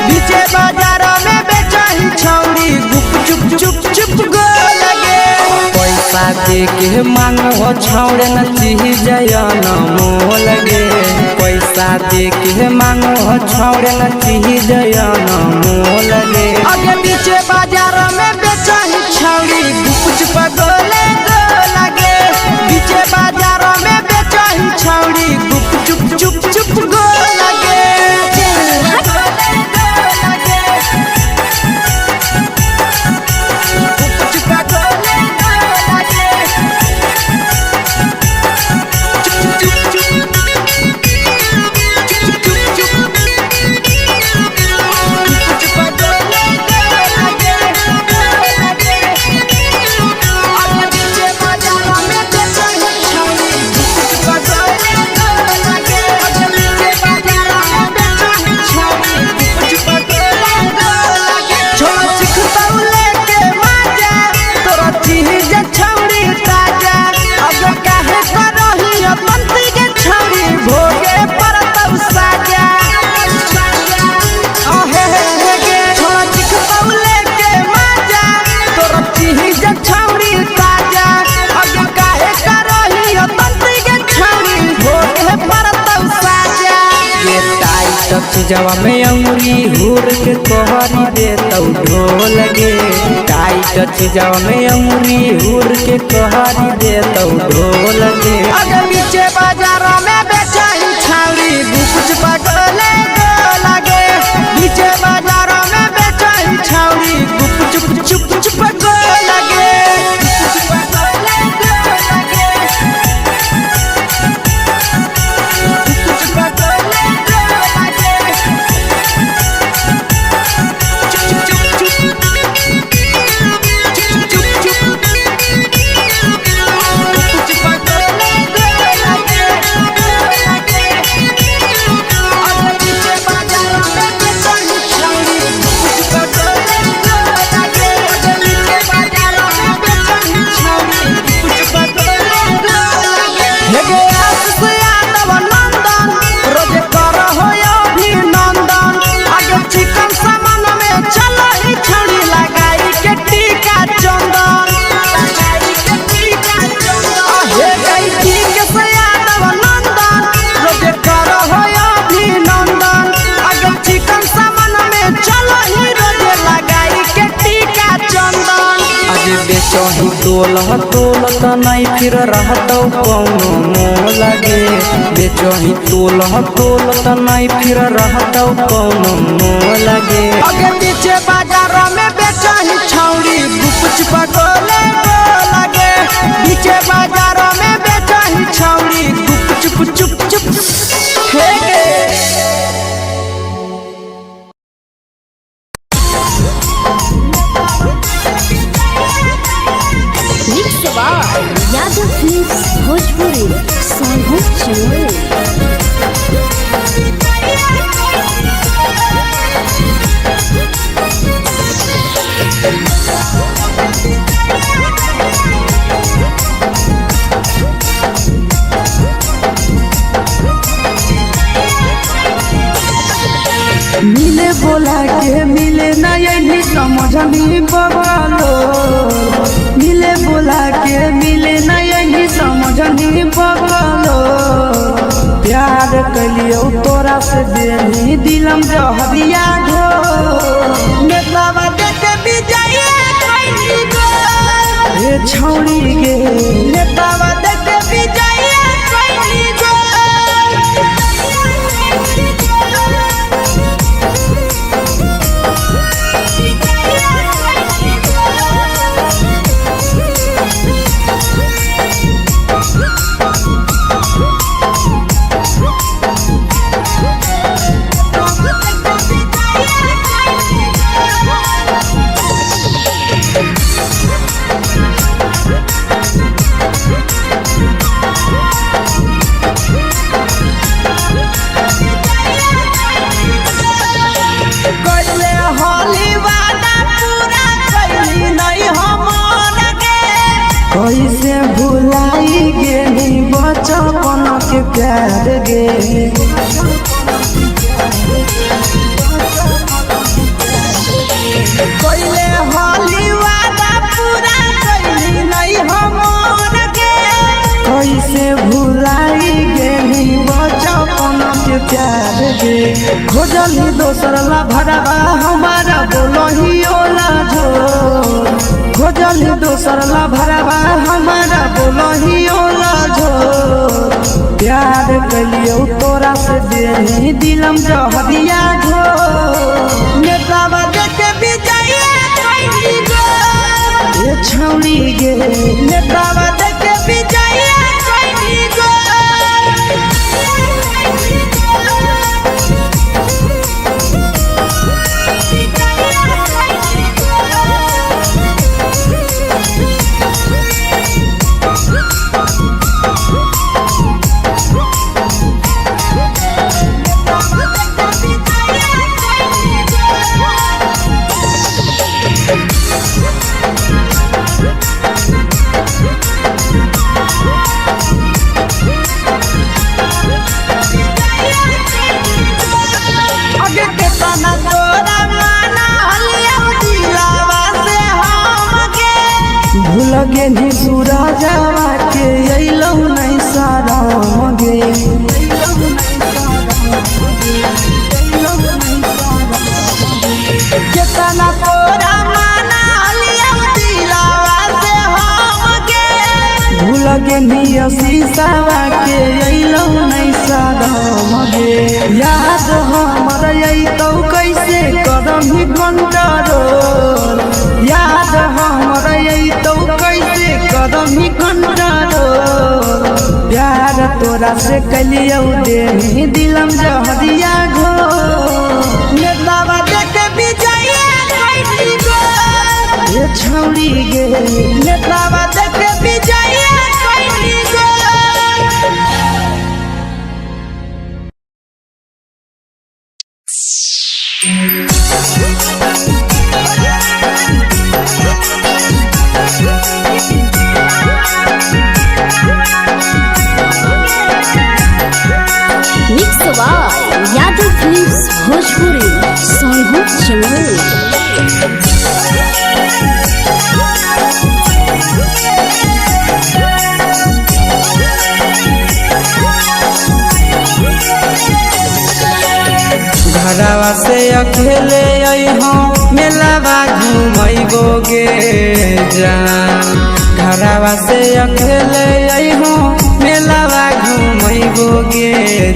पीछे बाजारों में बेचही छौड़ी गुप चुप चुप चुप गो लगे पैसा दे के मांग हो छौड़े न चीज जयन मोल गे पैसा दे के मांग हो छौड़े न चीज जयन मोल गे अगे पीछे बाजार में बेचही छौड़ी गुपुच बगले गो लगे पीछे बाजार में बेचही छौड़ी गुप चुप चुप चुप गो लगे चीजवा में अंगुरी हुर के कहरी दे तौ ढोल गे टाइट चीजवा में अंगुरी हुर के कहरी दे तौ ढोल गे अगे पीछे बाजारों में बेचाई छावरी कुछ पगले लगे पीछे बाजारों में बेचाई छावरी कुछ चुप चुप लगे बेचही तोल त नहीं फिर रहतौ कौनो मोह लगे बेचही तोल त नहीं फिर रहतौ कौनो मोह लगे अगे पीछे बाजारों में बेचही छौरी कुछ पगले लगे पीछे बाजारों में बेचही छौरी चुप हे यादव फिल्म्स भोजपुरी सोनभद्र चैनल। मिले बोला के मिले नहीं समझनी बगलो मिले बोला के मिले नहीं समझनी बगलो प्यार कलियो तोरा से देनी दिलम जहरिया ढो नेतावा देखे विजय कैली गो ए छौरी गे नेतावा देखे विजय कैली गो कैसे भुलाई गेली बचपन के प्यार गे कैले होली वादा पूरा कैली नहीं हमर गे कैसे भुलाई गेली बचपन के प्यार गे खोजली दोसर ला भरवा हमारा बोलही ओला झोर खोजली दोसर ला भरवा हमारा बोलही ओला झोर प्यार कलियो तोरा से देनी दिलम जहरिया ढोर नेतावा देखे विजय कैली गो ए छौरी गे नेतावा देखे विजय कैली गो लगे नी सूरजवा के अइलौ नहीं सारा गे पेनिया शीशावा के अइलौ नहीं सादम गे याद हमर अइतौ कैसे करम ही कंट्रोल याद हमर अइतौ कैसे करम ही कंट्रोल प्यार तोरा से कलियौ देनी दिलम जहरिया घो नेतावा देखे विजया कैसी गो ये छौड़ी गे नेतावा देखे विजया कैसी go mix by Yadav films Bhojpuri Sonu Chamoli. घरवा से अकेले अइहो मेलावा घुमैबो गे जान घरवा से अकेले अइहो मेलावा घुमैबो गे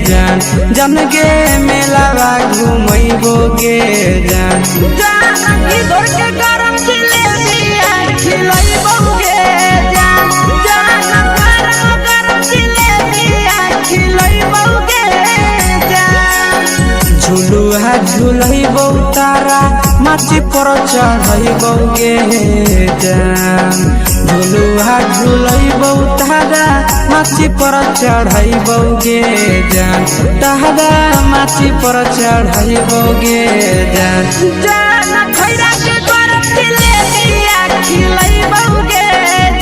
जान जन गे मेलावा घुमैबो गे जान जान इधर के गरम जिलेबिया खिलैबो गे जान जान गरम जिलेबिया खिलैबो गे जान झुलुहा झुलैबो तारा माची पर चढ़ैबो गे जान झुलुहा झुलैबो तारा माची पर चढ़ैबो गे जान तारा माची पर चढ़ैबो गे जान जान खैरा के गरम जिलेबिया खिलैबो गे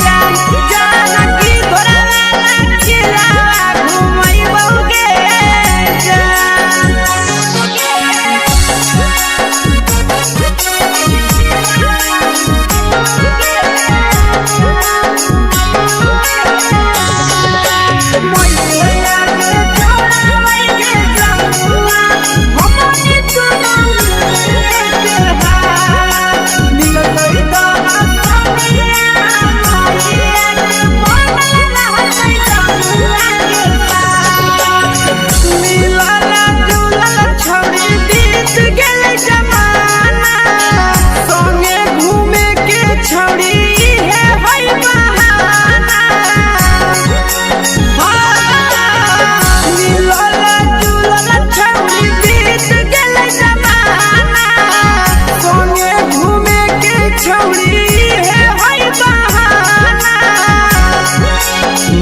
जान जान की घोड़ावाला खिलावा घुमैबो गे जान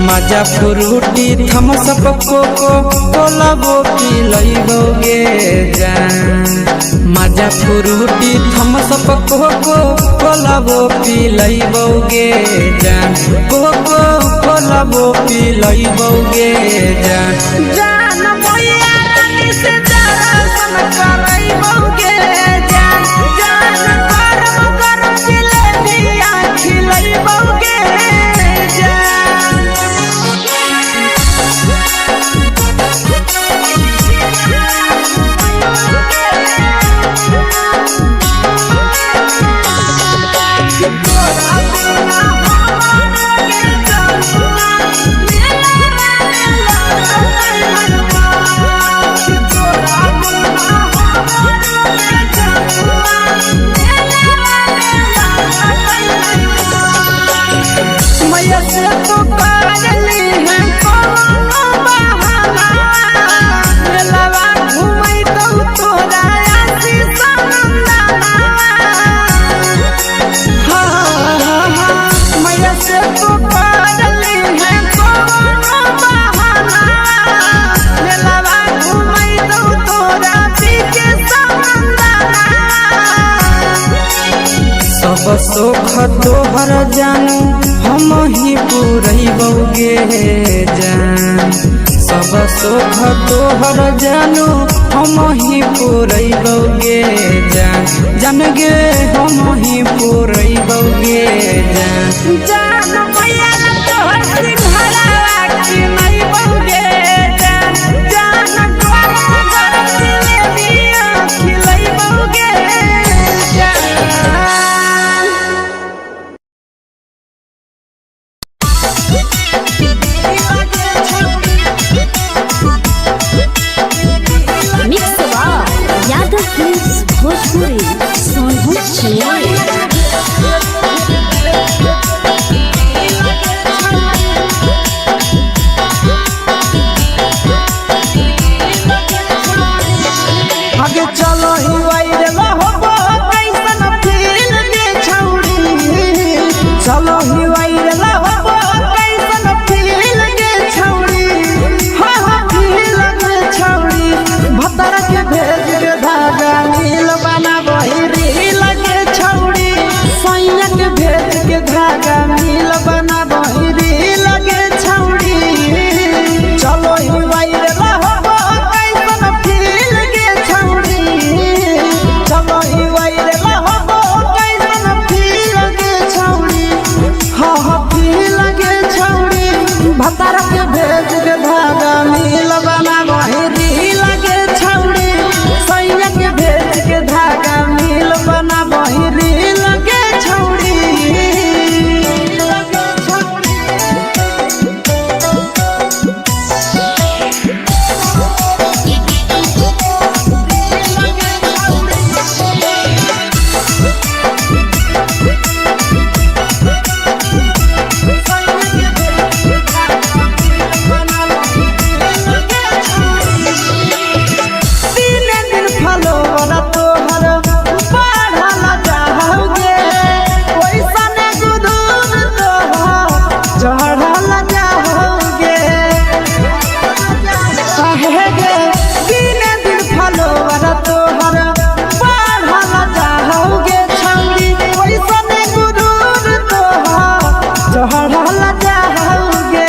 मजा फ्रूटी थमसप कोको कोलाबो पिलैबो गे जान मजा फ्रूटी थमसप कोको कोलाबो पिलैबो गे जान कोको कोलाबो पिलैबो गे जान जान भैया रानी से दर्शन करैबो गे जान जान गरम गरम जिलेबिया खिलैबो गे जान सब सुख तोहर जानू हम ही पुरैबो गे जान सब सुख तोहर जानू हम ही पुरैबो गे जान जान गे हम ही पुरैबो गे जान जान भैया तोहर सिंघारा खिलैबो गे जान जान गरम गरम जिलेबिया खिलैबो गे जान होला जाओगे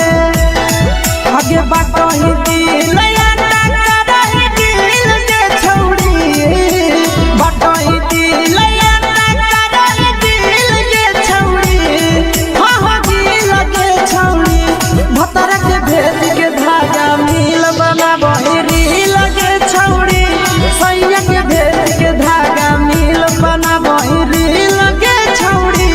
आगे बाटो ही दिल या ना ही दिल के छौड़ी बाटो ही दिल या ना ही दिल के छौड़ी हाँ दिल के छौड़ी भतर के भेद के धागा मिल बना बहिरी लगे छौड़ी सैया के भेद के धागा मिल बना बहिरी लगे छौड़ी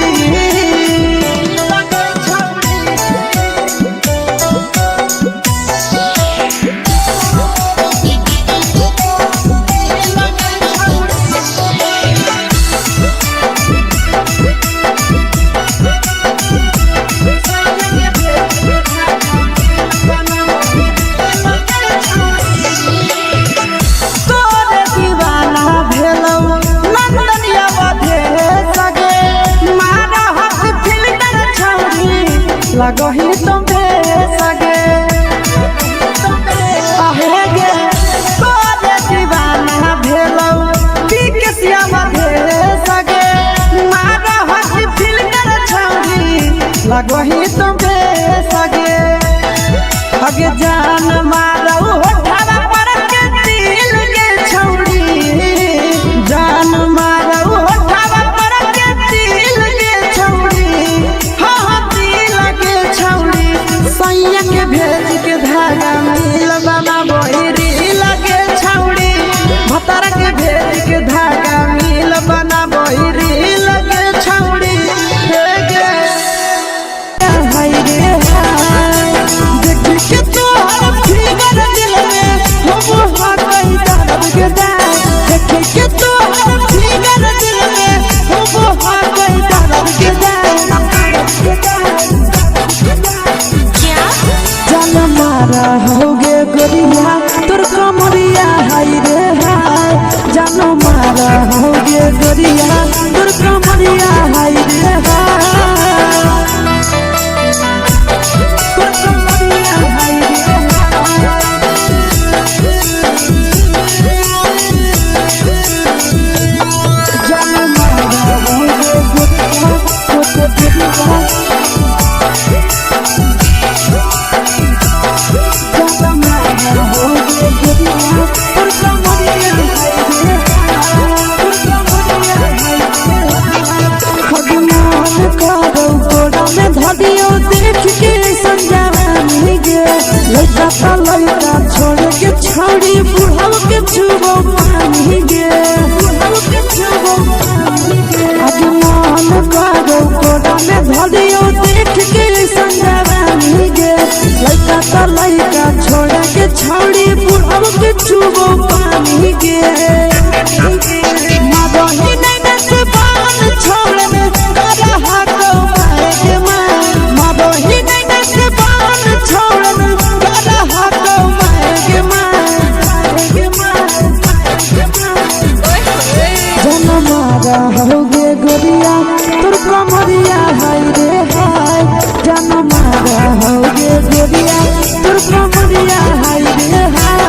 लगही तुम्हे सगे आहेगे तोरे दीवाना भेलौ बिकसिया मधे सगे मारा हसी फिल्टर छौरी लगही तुम्हे सगे अगे जान मारौ होठा पर के दिल के छौरी जान मारौ होठा पर के दिल के छौरी सैया के भेज के धागा मिल बना बहिरी लगे छौड़ी भतर के भेज के धागा मिल बना बहिरी लगे छौड़ी हाय रे हाय देख के तोहर फिगर दिल में हम हाथ दर्द के देख के तोहर फिगर दिल में हम हाथ दर्द के मारा होगे गोरिया तोर कमरिया हाय रे हाय जानो मारा होगे गोरिया तोर कमरिया हाय रे हाय तोर कमरिया हाय रे जानो मारा होगे गोरिया तोर कमरिया धदियो देख के संजवानी गे लइका लइका छोड़ के छौड़ी बुढ़ाव के छुबो पानी गे बुढ़ाव के छुबो पानी गे आज मन करो कोड़ा में धदियो देख के संजवानी गे लइका लइका छोड़ के छौड़ी बुढ़ाव के छुबो पानी गे मादही नहीं नस बान छोड़ में करा हाथो मारे के मादही नहीं नस बान छोड़ में करा हाथो मारे के जन मारा होगे गोरिया तोर कमरिया हाय रे हाय जन मारा होगे गोरिया तोर कमरिया हाय रे हाय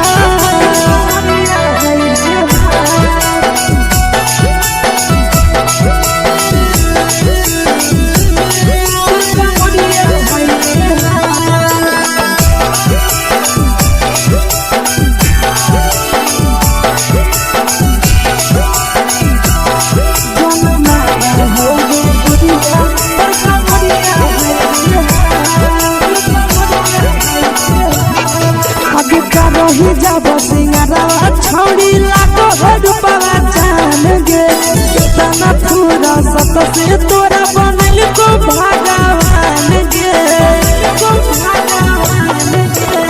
ही जब सिंगारवा छौड़ी लागो रुपवा जान गे कितना पूरा सत से तोरा बनल को भगवान गे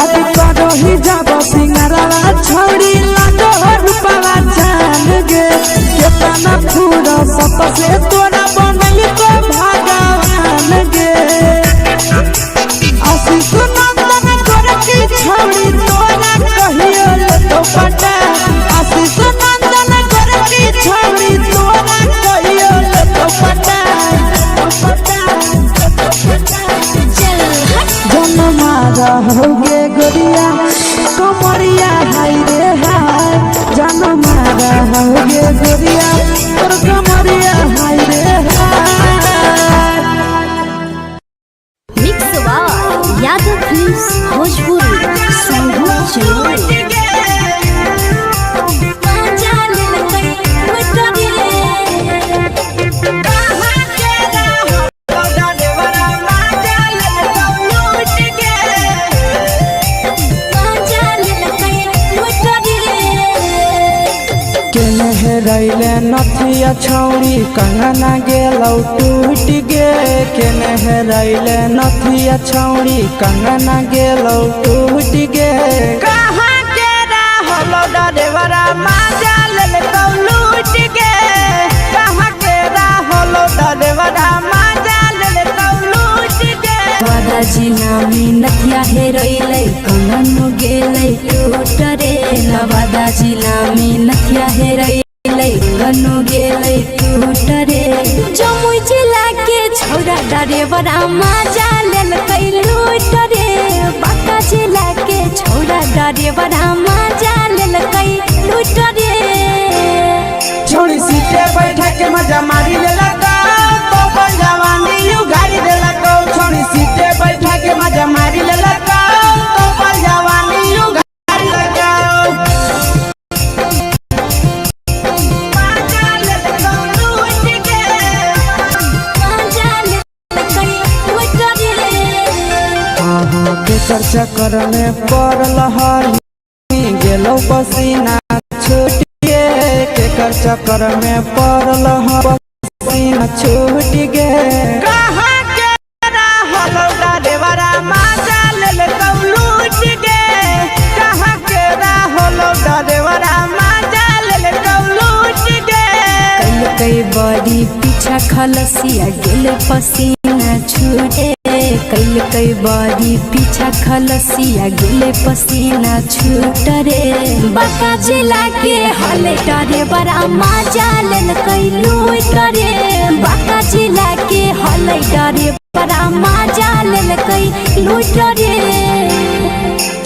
अभी करो ही जब सिंगारवा छौड़ी लागो रुपवा जान गे कितना पूरा सत से तोरा बनल को भगवान गे आशीष नंदन कर की छौड़ी तोरा कहियो तो पटा आशीष नंदन कर की छौड़ी तोरा कहियो तो पटा जन मारा होगे गोरिया कमरिया हाय रे हाय जन मारा होगे गोरिया तोर कमरिया हाय रे हाय। यादव फिल्म्स भोजपुरी संगीत चलो रैले नथिया छौड़ी कंगना गेलौ टूट गे केने रैले नथिया छौड़ी कंगना गेलौ टूट गे कहाँ के रहलो डरेवरा माजा लेलकौ लूट गे कहाँ के रहलो डरेवरा माजा लेलकौ लूट गे वादा जिला में नथिया हेरोइले कंगन गेलै टूट रे नवादा जिला में नथिया हेरोइले गन्नु गेलै टूट रे जमुई जिला के छौरा डरेवरा माजा लेलकै लूट रे बांका जिला के छौरा डरेवरा माजा लेलकै लूट रे छोड़ी सीटे बैठा के मजा मारी लेलका तो जवानी यू गाड़ी देलका छोड़ी सीटे बैठा के मजा मारी लेलका तो जवानी यू गाड़ी देलका चर्चा करने पड़ल हरी गेलो पसीना छूट गे केकर चक्कर में पड़ल पसीना छूट गे कहाँ के रहलो डरेवरा माजा लेलकौ लूट गे कहाँ के रहलो डरेवरा माजा लेलकौ लूट गे कई बड़ी पीछा खलसिया गेल पसीना छूटे कई बड़ी पीछा खलसिया गेल पसीना छूट रे बांका जिला के हले डरेवरा माजा लेलकै लूट रे बांका जिला के हले डरेवरा माजा लेलकै लूट रे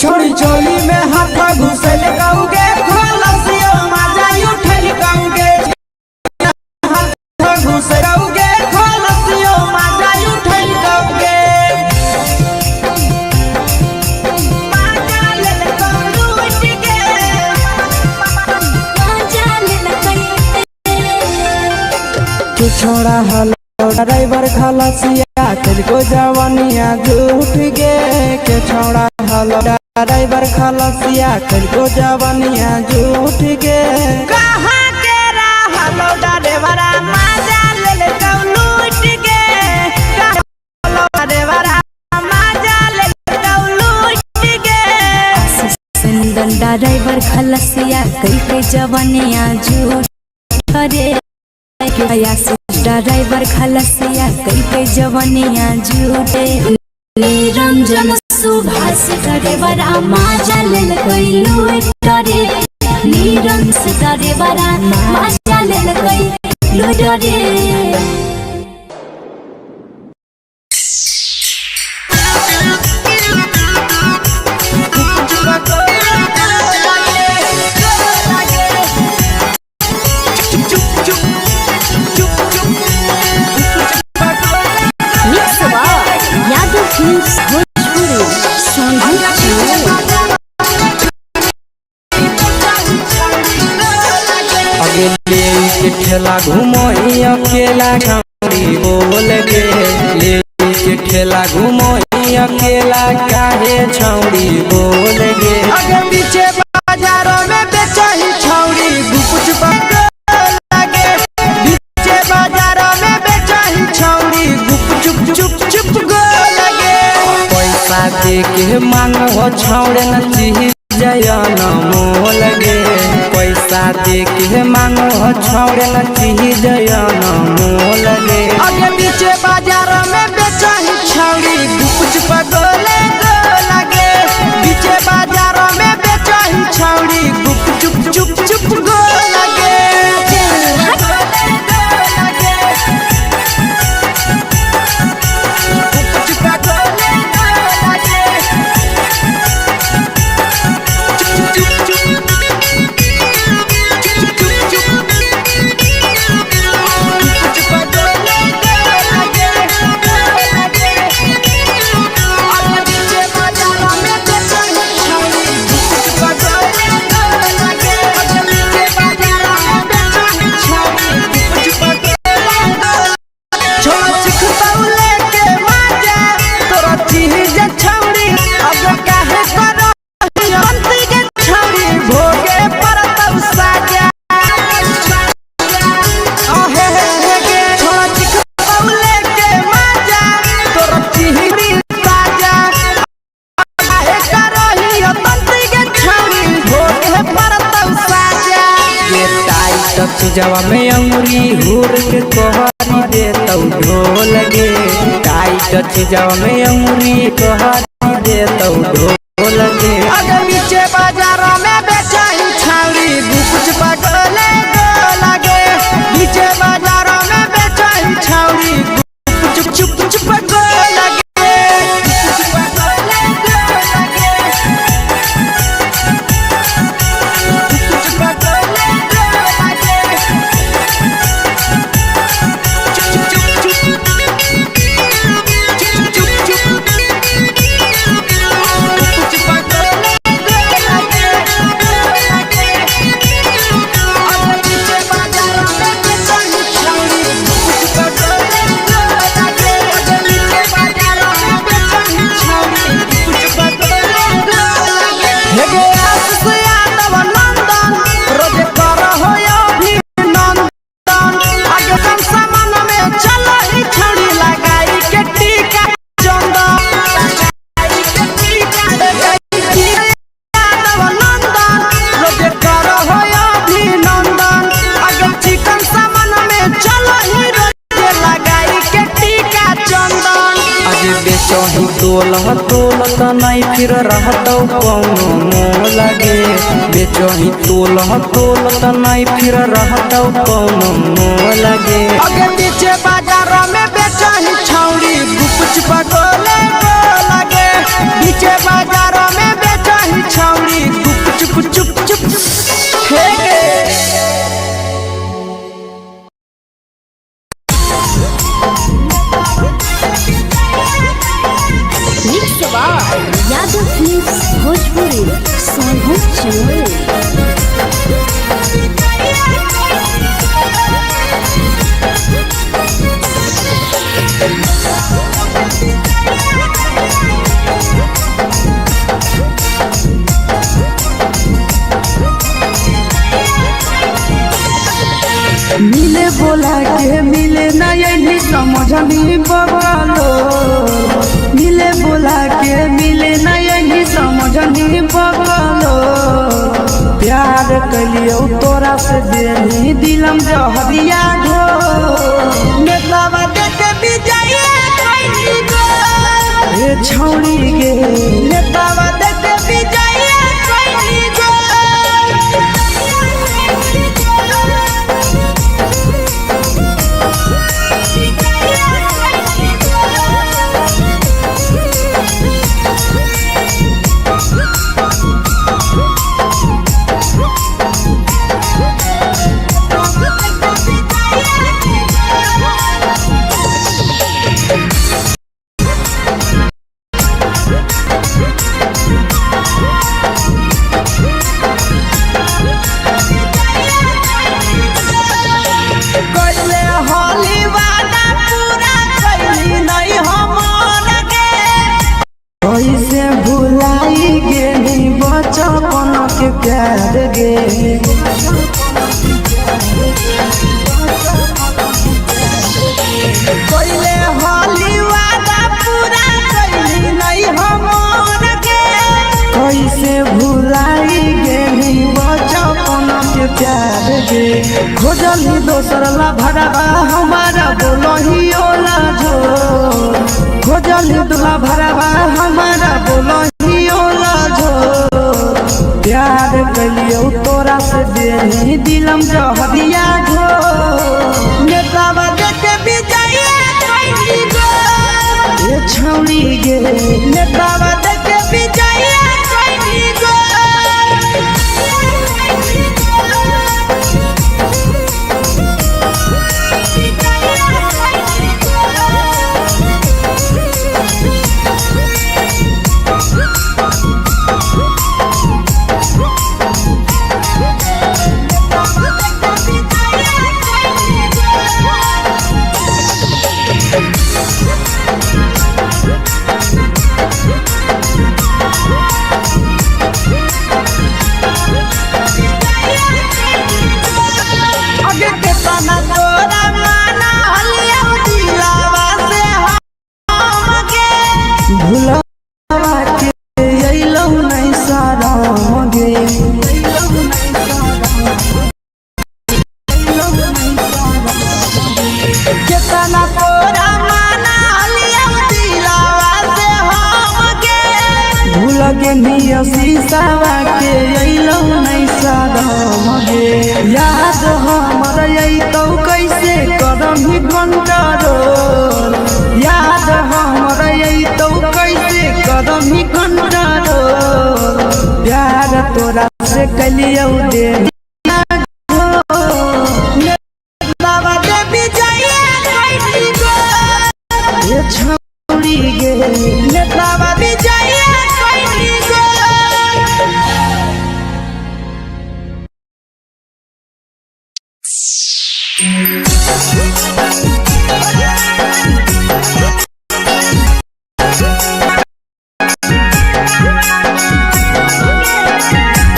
छोड़ी चोली में हाथ घुसल गाऊंगे खलसिया माजा उठल गाऊंगे हाथ घुसल गाऊंगे खलसिया माजा उठल गाऊंगे छोड़ा हलो ड्राइवर खलसिया तेलको जवानिया झूठ गे के छोड़ा हलो ड्राइवर खलसिया तेलको जवानिया झूठ गे कहाँ के रहलो ड्राइवरा माजा लेलकौ लूट गे हलो ड्राइवरा माजा लेलकौ लूट गे सिंदन ड्राइवर खलसिया कई जवानिया झूठ रे ड्राइवर खलसिया कई जवानिया झूठे निरंजन सुभाष डरेवरा माजा लेलकै लूट रे निरंजन डरेवरा माजा लेलकै लूट रे यादव फिल्म्स भोजपुरी संगीत चलो अगले के ठेला घूमो अकेला छौड़ी बोल गे ले के ठेला घूमो अकेला काहे छौड़ी बोल गे अगे पीछे बाजारों में बेचही छौड़ी गुप लगे पीछे बाजारों में बेचही छौड़ी गुप चुप गो लगे पैसा दे के मांगो छौड़े न चीज जयन मोल गे पैसा दे के मांगो छौड़े न चीज जयन मोल गे अगे पीछे बाजार में बेचही छौड़ी गुप गो लगे पीछे बाजार में बेचही छौड़ी गुप चुप गो लगे चीजवा में अंगुरी हुर के कहरी दे तौ ढोल गे टाइट चीजवा में अंगुरी कहरी दे तौ ढोल गे अगर नीचे बाजारों में बेचाई छावरी कुछ पगले लगे नीचे बाजारों में बेचाई छावरी चुप चुप चुप लगे बेचही तोलत नहीं फिर रहतौ कौनो मोह लगे बेचही तोलत नहीं फिर रहतौ कौनो मोह लगे अगे पीछे बाजारों में बेचही छौड़ी कुछ पगले लगे पीछे बाजारों में बेचही छौड़ी चुप चुप चुप यादव फिल्म्स भोजपुरी सोनू चोर मिले बोला के मिले ना यही समझ नहीं बगलो मिले बोला के मिले ना यही समझ नहीं बगलो प्यार कलियो तोरा से देनी दिलम जहरिया घो नेतावा देखे भी जाइए कोई गो ए छौड़ी गे नेतावा देखे भी जाइए कोई गो कैसे भुलाई गेली बचपन के प्यार गे कैले होली वादा पूरा कैली नहीं हमर गे कैसे भुलाई गेली बचपन के प्यार गे खोजली दोसर ला भरवा हमारा बोलही ओला जो खोजली दूल्हा भरवा हमारा बोलही ओला जो प्यार कलियो तोरा से देनी दिलम जहरिया घो नेतावा देखे भी जाइए कोई गो ए छौड़ी गे नेतावा देखे भी जाइए कोई गो के निया शीशावा के अइलो नहीं सादम गे याद हमर अइतो कैसे करम ही कंट्रोल याद हमर अइतो कैसे करम ही कंट्रोल प्यार तोरा से कलियो दे छोड़ी गे नेतावा विजय कैली go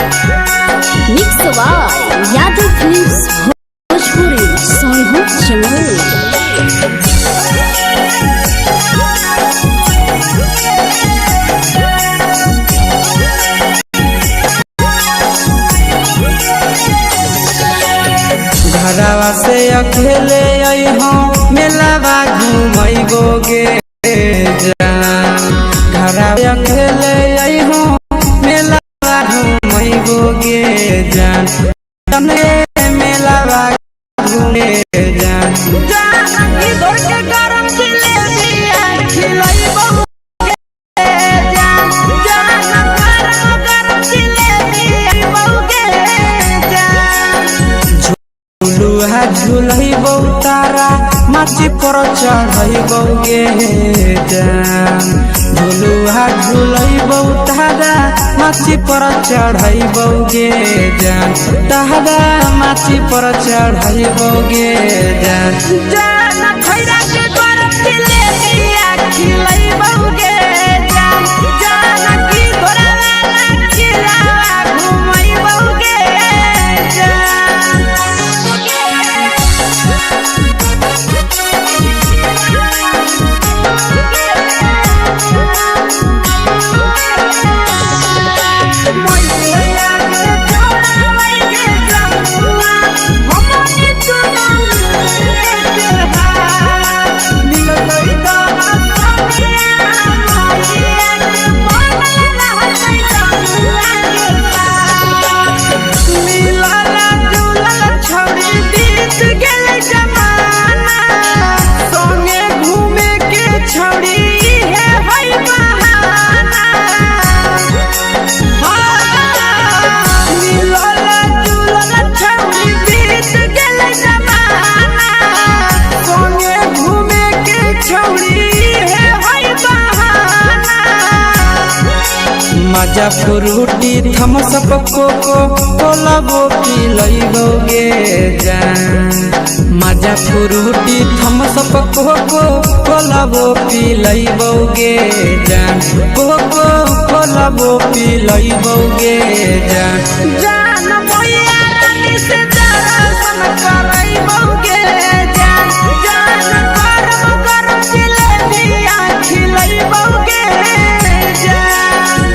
mix by Yadav films Bhojpuri Sonu Chamoli. घरवा से अकेले अइहो मेलावा घूमैबो गे जान घरवा अकेले अइहो मेलावा घूमैबो गे जान मेलावा घूमे जान जान की दौड़ के गरम जिलेबिया खिलैबो गे जान जान गरम जिलेबिया बौगे जान झुलुहा झुलैबो तारा माची पर चढ़ैबो गे जान झुलुहा झुलैबो तारा माची पर चढ़ैबो गे जान तारा माची पर चढ़ैबो गे जान जान खैरा के गरम जिलेबिया खिलैबो गे जान जान की घोड़ावाला खिलावा घुमैबो गे जान मजा फ्रूटी थम्स अप कोको कोला वो पी लइबो गे जान मजा फ्रूटी थम्स अप कोको कोला वो पी लइबो गे जान कोको कोला वो पी लइबो गे जान जान मोया रानी से दर्शन करइबो गे जान जान गरम गरम जिलेबिया खिलइबो गे जान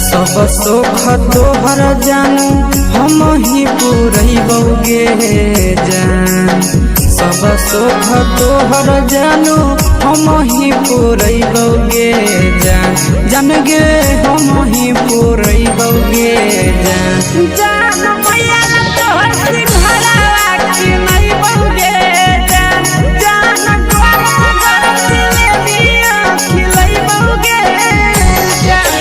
सब सुख तोहर जानू हम ही पूरैबो गे जान सब सुख तोहर जानू हम ही पूरैबो गे जान जान गे हम ही पूरैबो गे जान जान मैया तोहर सिंहरावा की नहीं बौगे जान जान गरम गरम जिलेबिया खिलैबो गे जान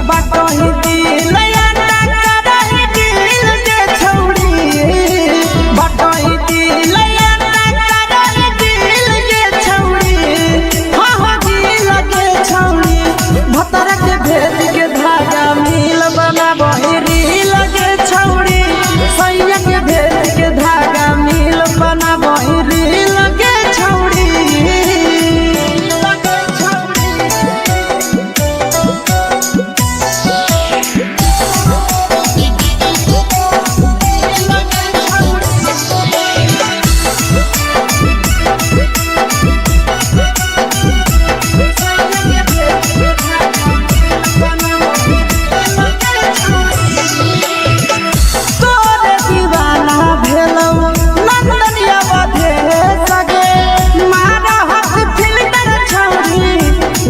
बाटही दिल अंडा करही दिल के छौड़ी बाटही दिल अंडा करही दिल के छौड़ी हाँ दिल के छौड़ी भतर के भेद के धागा मिल बना बहिरी लगे छौड़ी सैया के भेद के धागा मिल बना बहिरी लगे छौड़ी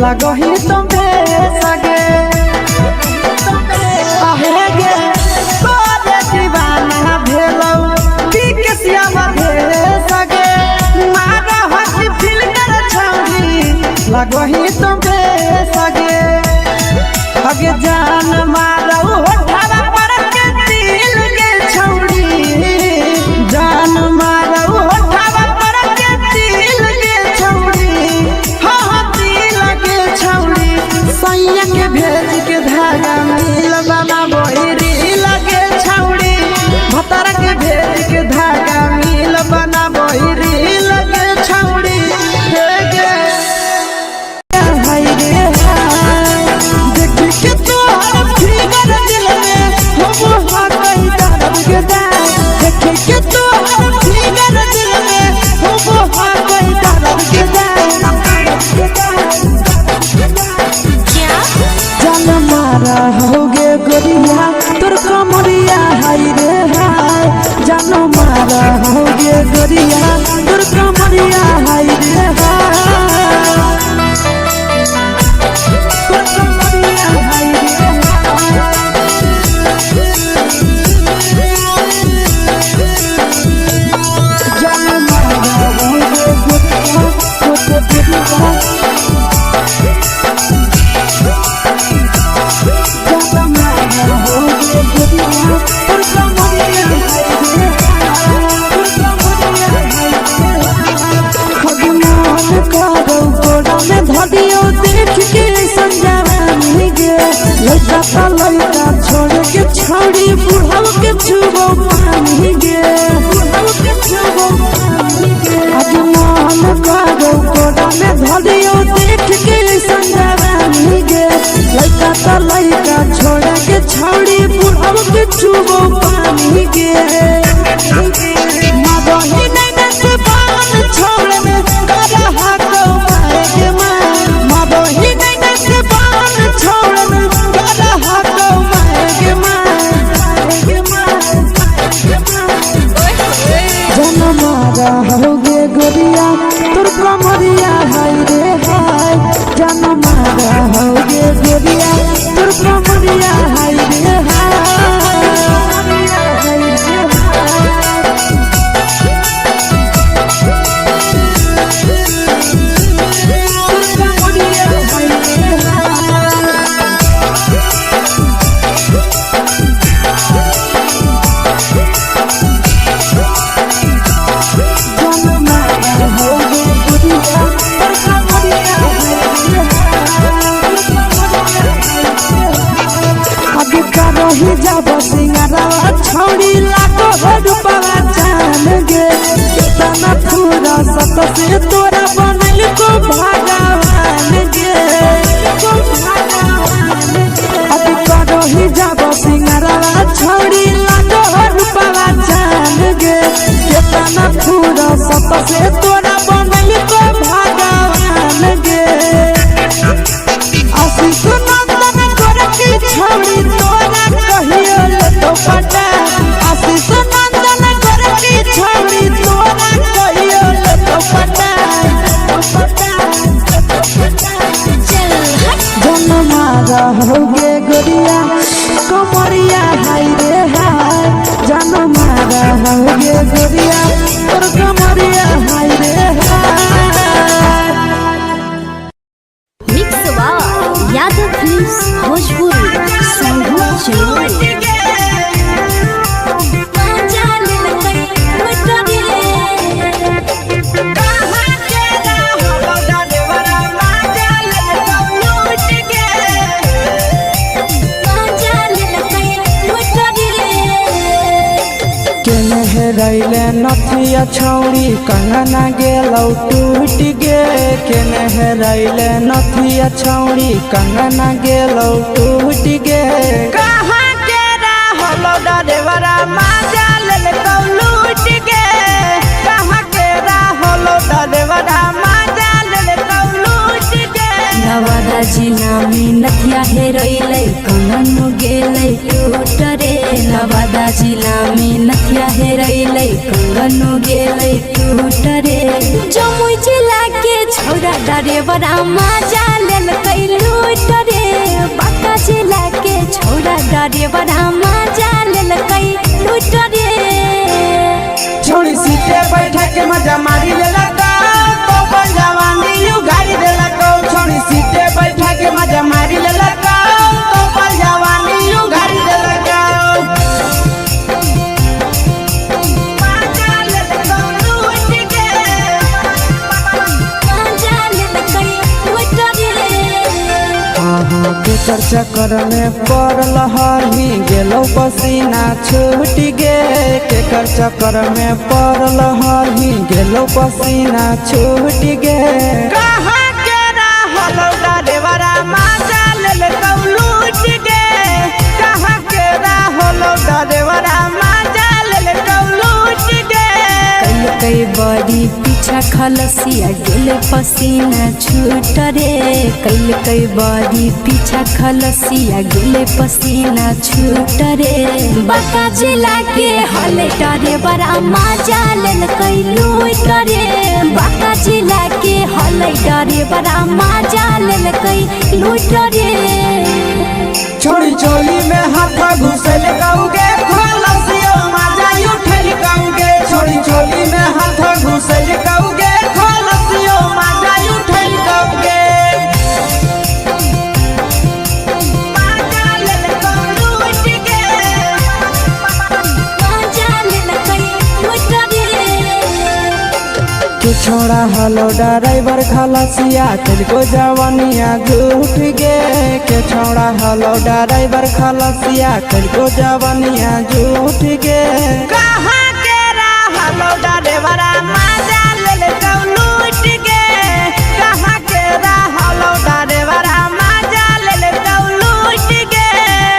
लगही तुम्हे सगे आहे गे तोरे दीवाना भेलौ बिकसिया बधे सगे मारा हसी फिल्टर छौरी लगही तुम्हे सगे अगे जान मारौ होठवा पर के दिल के छौरी जान मारौ होठवा पर के दिल के छौरी सैया के भेज के धागा मिल बना बहिरी लगे छौड़ी भतर के भेज के धागा मिल बना बहिरी लगे छौड़ी हाय रे हाय देख के तोहर फिगर दिल में हो कहीं दर्द के दाग देख के तोहर फिगर दिल में हो कहीं दर्द के दाग मारा होगे गोरिया तोर कमरिया हाय रे हाय जानो मारा होगे गोरिया तोर कमरिया हाय रे हाय तोर कमरिया हाय रे जानो मारा होगे गोरिया तोर कमरिया धदियो देख के संजवानी गे लड़का का लड़का छोड़ के छौड़ी बुढ़ाव के छुबो पानी गे बुढ़ाव के छुबो पानी गे आज मन करो कोड़ा में धदियो देख के संजवानी गे लड़का का लड़का छोड़ के छौड़ी बुढ़ाव के छुबो पानी गे मादही नहीं से बान छोड़ में करा हाथ के मादही नहीं से बान छोड़ में करा हाथ के जन मारा होगे गोरिया तोर कमरिया हाय रे हाय जन मारा होगे गोरिया तोर कमरिया हाय रे हाय जब सिंगारा छौड़ी लाखो रुपवा जान गे कितना पूरा सत से तोरा बनल को भगवान गे अभी करही जब सिंगारा छौड़ी लाखो रुपवा जान गे कितना पूरा सत से तोरा बनल को भगवान गे आशीष नंदन करती छौड़ी तोरा कहियो तो पटा आशीष नंदन करती छौड़ी तोरा कहियो तो पटा जन मारा होगे गोरिया कमरिया हाय रे हाय जन मारा होगे गोरिया तोर कमरिया हाय रे हाय मिक्स वा यादव फिल्म्स भोजपुरी संगम चलो रैले नथिया छौड़ी कंगना गेलौ टूट गे केने रैले नथिया छौड़ी कंगना गेलौ टूट गे कहाँ के रहलो डरेवरा माजा लेलकौ लूट गे कहाँ के रहलो डरेवरा माजा लेलकौ लूट गे नवादा जिला में नथिया हेरैले कंगन गेलै टूट रे नवादा जिला में नथिया हेरैले कंगन गेलै टूट रे जमुई जिला के छौड़ा डरेवरा माजा लेलकै लूट रे बांका जिला के छौड़ा डरेवरा माजा लेलकै लूट रे छोड़ी सीटे बैठा के मजा मारी लेलका तो जवानी यू गाड़ी देलका छोड़ी सीटे बैठा के मजा मारी लेलका तो जवानी यू गाड़ी देलका केकर चक्कर में पड़ल हही गेलौ पसीना छूट गे केकर चक्कर में पड़ल हही गेलौ पसीना छूट गे कहाँ के रहलो डरेवरा माजा लेलकौ लूट गे कहाँ के रहलो डरेवरा माजा लेलकौ लूट गे कई बड़ी पीछा खलसिया गेले पसीना छूट रे कई बड़ी पीछा खलसिया गेले पसीना छूट रे बांका जिला के हले डरेवरा माजा लेलकै लूट रे बांका जिला के हले डरेवरा माजा लेलकै लूट रे छोड़ी चोली में हाथ घुसल कौगे खलसियो माजा उठल कौगे छोड़ी चोली में हाथ घुसल कौगे खलसियो माजा उठल कौगे छोड़ा हलो ड्राइवर खलसिया तेलको जवानिया झूठ गे के छोड़ा हलो ड्राइवर खलसिया तेलको जवानिया झूठ गे कहाँ के रहलो ड्राइवरा माजा लेलकौ लूट गे कहाँ के रहलो ड्राइवरा माजा लेलकौ लूट गे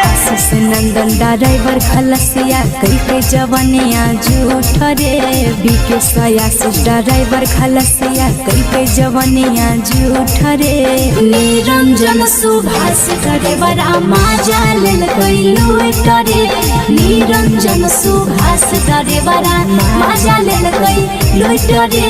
आशीष नंदन ड्राइवर खलसिया कई जवानिया झूठ रे बीके आशीष ड्राइवर खलसिया कई जवानिया झूठ रे निरंजन सुभाष ड्राइवरा माजा लेलकै लूट रे निरंजन सुभाष ड्राइवरा माजा लेलकै लूट रे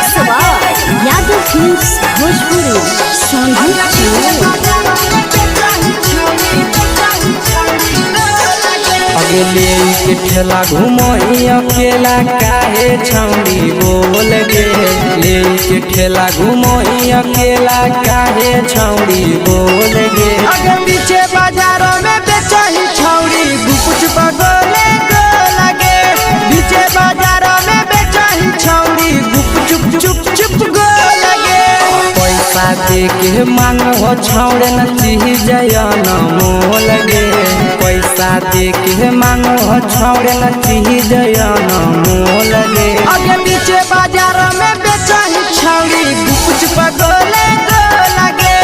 यादव फिल्म्स भोजपुरी संगम चलो अगले के ठेला घुमई अकेला काहे छौड़ी बोल गे ले के ठेला घुमई अकेला काहे छौड़ी बोल गे अगे पीछे बाजारों में बेचही छौड़ी गुपुच पगोले गो लगे पीछे बाजारों में बेचही छौड़ी गुप चुप चुप गो लगे पैसा दे के मांग हो छौड़े न चीज जयन मोल गे पैसा दे के मांग हो छौड़े न चीज जयन मोल गे अगे पीछे बाजार में बेचही छौड़ी गुपुच पगोले गो लगे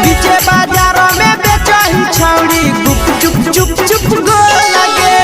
पीछे बाजार में बेचही छौड़ी गुप चुप गो लगे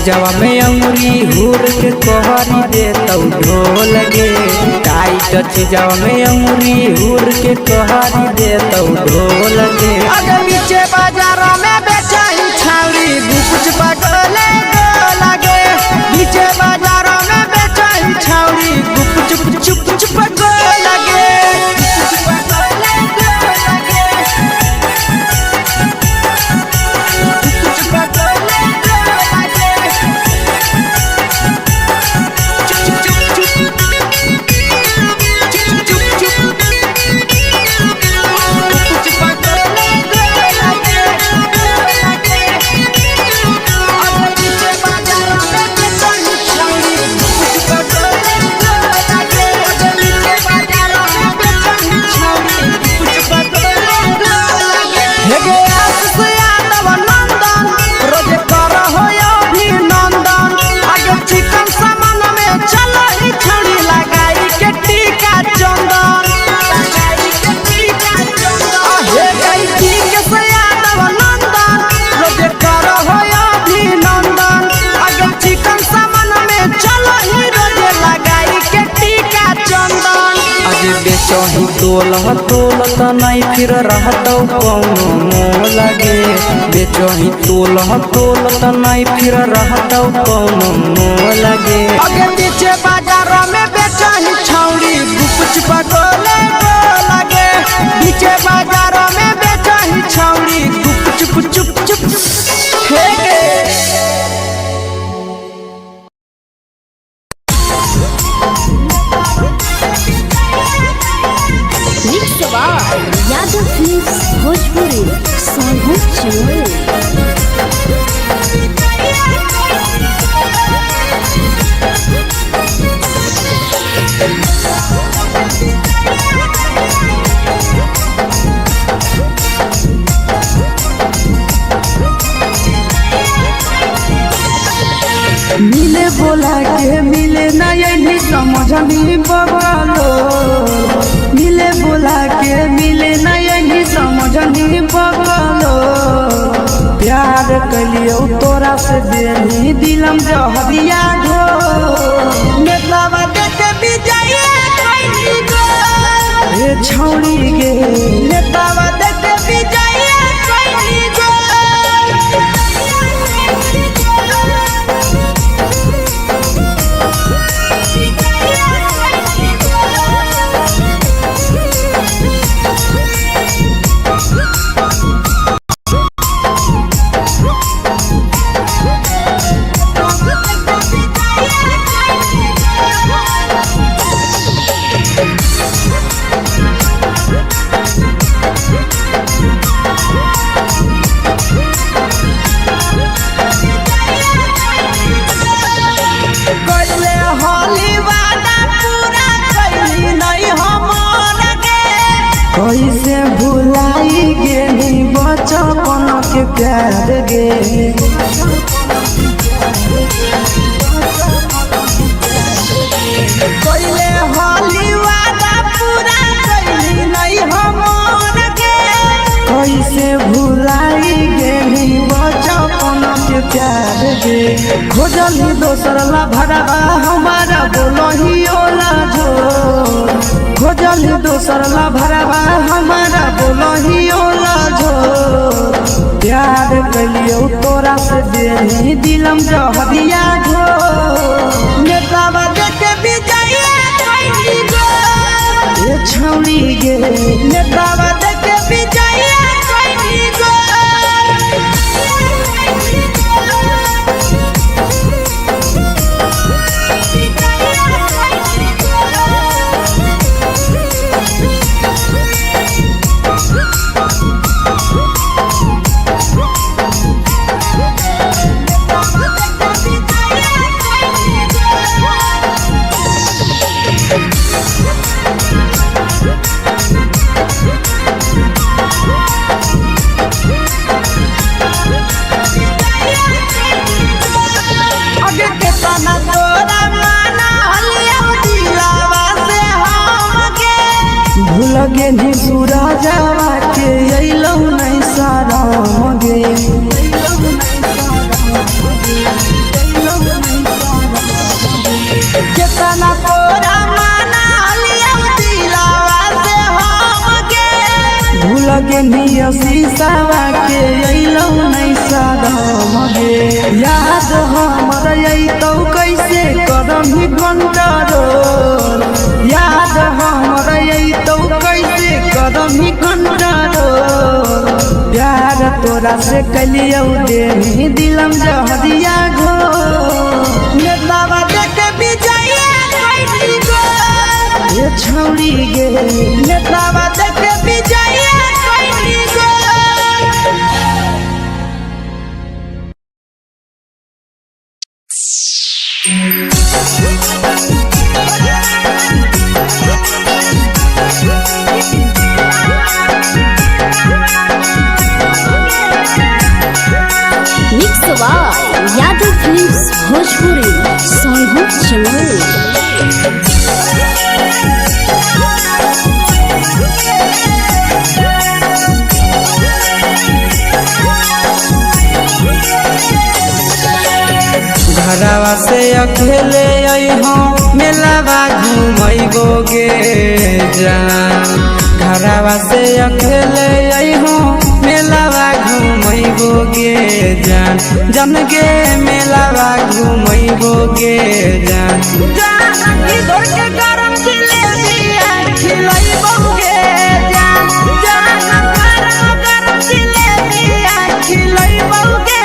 चीजवा में अंगुरी हुर के कहरी दे तौ ढोल गे टाइट चीजवा में अंगुरी हुर के कहरी दे तौ ढोल गे अगे नीचे बाजारों में बेचाई छावरी गुकुच पगले लगे नीचे बाजारों में बेचाई छावरी गुकुच चुप चुप लगे बेचही तोल त नहीं फिर रहतौ कौनो मोह लगे बेचही तोल त नहीं फिर रहतौ कौनो मोह लगे अगे नीचे बाजारों में बेचही छौड़ी गुकुच पगले लगे नीचे बाजारों में बेचही छौड़ी गुकुच चुप चुप हेगे यादव फिल्म्स भोजपुरी साहू चोर मिले बोला के मिले ना यही समझनी बगलो मिले बोला के मिले ना यही समझनी बगलो प्यार कलियो तोरा से बेनी दिलम जहरिया ढो नेतवा देखे बिजाए कइली गो ए छौड़ी गे नेतवा देखे बिजाए कइली गो कैसे भुलाई गेली बचपन के प्यार गे कैले हाली वादा पूरा कैली नहीं हमर गे कैसे भुलाई गेली बचपन के प्यार गे खोजली दोसर ला भरवा हमारा बोलही ओला जो खोजली दोसर ला भरवा हमारा बोलही ओला जो प्यार कलियो तोरा से देनी दिलम जहरिया ढो नेतवा देखे बिजाए कइली गो ए छौड़ी गे नेतवा देखे बिजाए कइली गो लगे नी सूरजवा के अइलौ नहीं सारा गे लगे निया शीशावा के अइलो नहीं सादम गे याद हमर अइतौ कैसे करम ही कंट्रोल याद हमर अइतौ कैसे करम ही कंट्रोल प्यार तोरा से कलियौ दे दिलम जहरिया घो नेतावा देख विजया कैसी गो ये छौड़ी गे नेतावा देख विजया कैसी go mix by Yadav films Bhojpuri Sonu Chaman. घरवा से अकेले अइहो मेलावा घूमैबो गे जान घरवा से अकेले अइहो मेलावा घूमैबो गे जान जन गे मेलावा घूमैबो गे जान जान की दौड़ के गरम जिलेबिया खिलैबो गे जान जान गरम जिलेबिया खिलैबो गे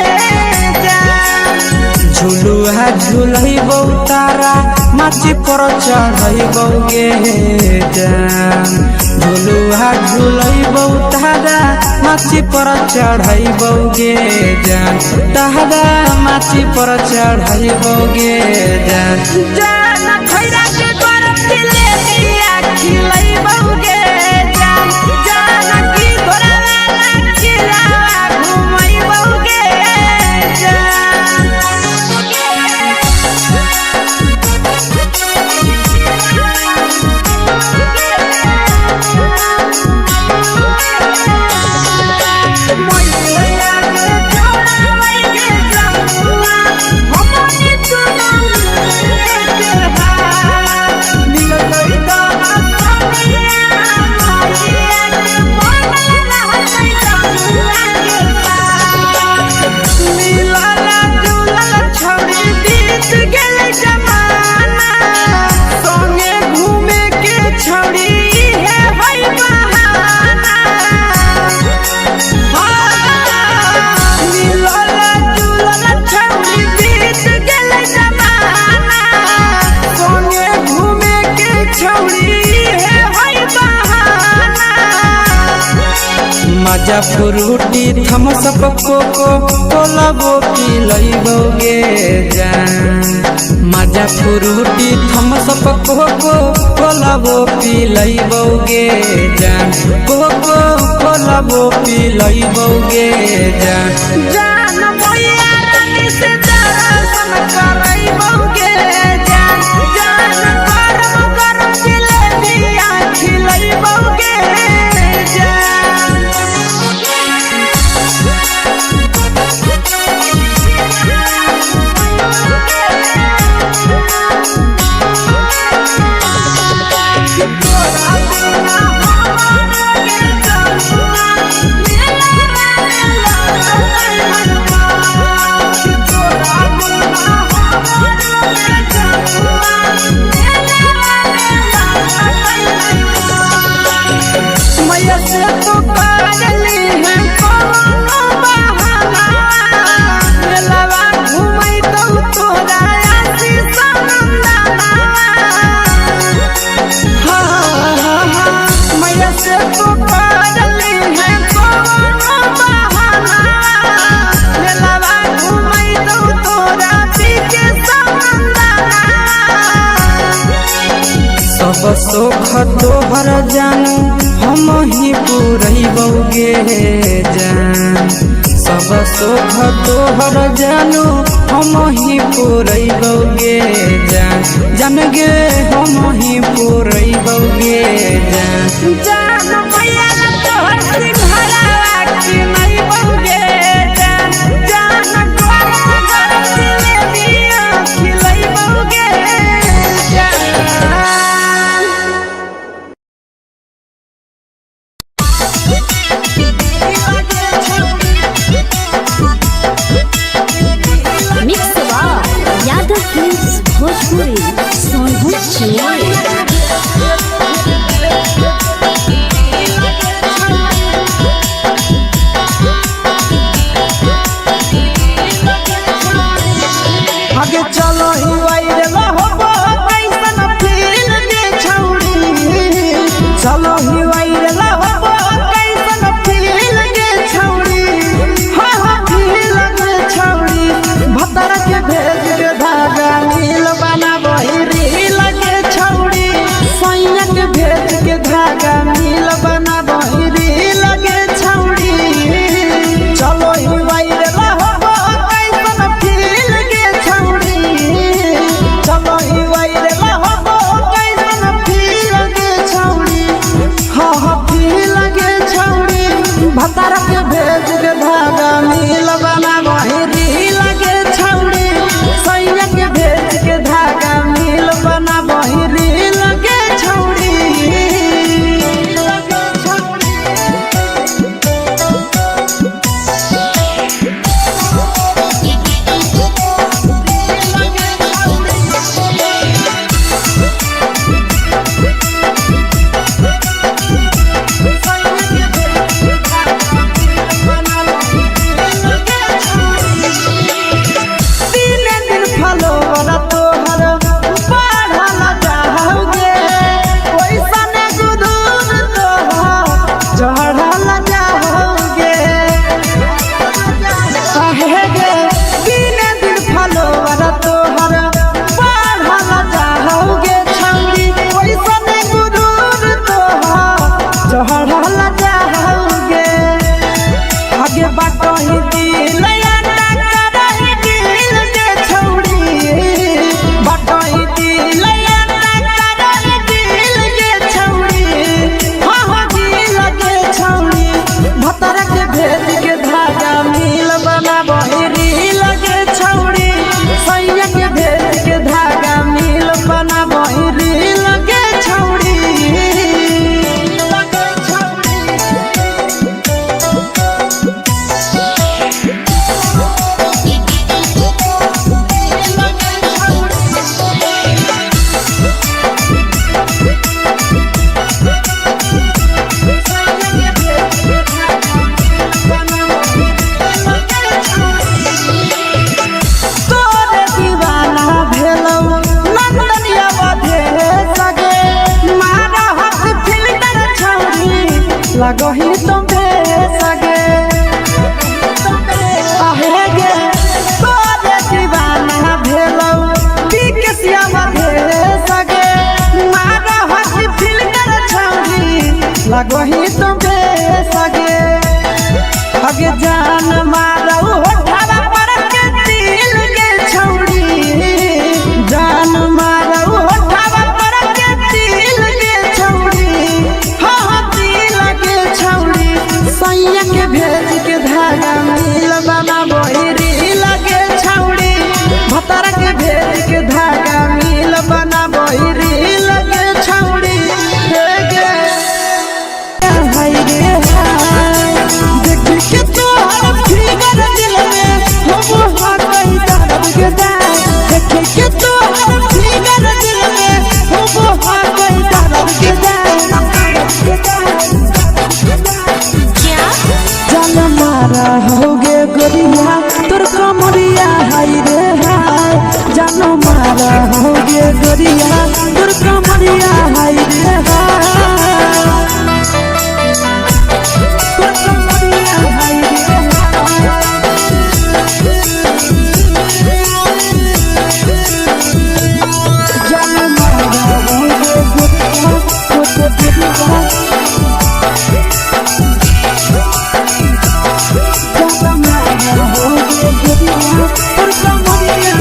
जान झुलुहा झुलैबो तारा माची पर चढ़ैबो गे जान झुलुहा झुलैबो तारा माची पर चढ़ैबो गे जान तारा माची पर चढ़ैबो गे जान जान खैरा के गरम जिलेबिया खिलैबो गे जान जान की घोड़ावाला खिलावा घुमैबो गे जान मजा फ्रूटी थम्स अप कोको कोलाबो पिलैबो गे जान मजा फ्रूटी थम्स अप कोको कोलाबो पिलैबो गे जान कोको कोलाबो पिलैबो गे जान जान भैया रानी से दर्शन करैबो गे जान जान गरम गरम जिलेबिया खिलैबो गे जान मैया से तो काजली है कोनो बहाना मेलावा घूमै तो तोरा आसी सनंदना मैया से तो काजली है कोनो बहाना मेलावा घूमै तो तोरा पीछे सनंदना सब सुख तोहर जानू हम ही पुरैबो गे जान सब सुख तोहर जानू हम ही पुरैबो गे जान जान गे हम ही पुरैबो गे जान जान भैया तोहर सिंघरावा खिलैबो गे जान जान गरम गरम जिलेबिया खिलैबो गे जान वायरल हो कैसन फील के छौड़ी हाँ हाँ फील के छौड़ी भतर के भेज के धागा नील बना बहिरी लगे छौड़ी सैया के भेज के धागा नील बना बहिरी लगे छौड़ी चलो ही वायरल हो कैसन फील के छौड़ी चलो ही वायरल हो कैसन फील के छौड़ी हाँ हाँ फील के छौड़ी भतर के भेज के धागा नील बना बहिरी लगे छौड़ी सैया के भेज के धागा नील बना बहिरी लगे छौड़ी लगही तुम्हे सगे आहे गे तोरे दीवाना भेलौ बिकसिया मधे सगे मारा हसी फिल्टर छौरी लगही तुम्हे सगे अगे जान मारौ होठवा पर के दिल के छौरी जान मारौ होठवा पर के दिल के छौरी हाँ सैया के भेज के धागा नील बना बहिरी लगे छौड़ी भतर के भेज के धागा नील बना बहिरी लगे छौड़ी हाय रे हाय देख के तोहर फिगर दिल में हम हो गई दर्द के दाग देख के तोहर फिगर दिल में हम हो गई दर्द के दाग जान मारा होगे गोरिया तोर कमरिया हाय रे हाय जान मारा होगे गोरिया तोर कमरिया हाय रे हाय तोर कमरिया हाय रे जान मारा होगे गोरिया तोर कमरिया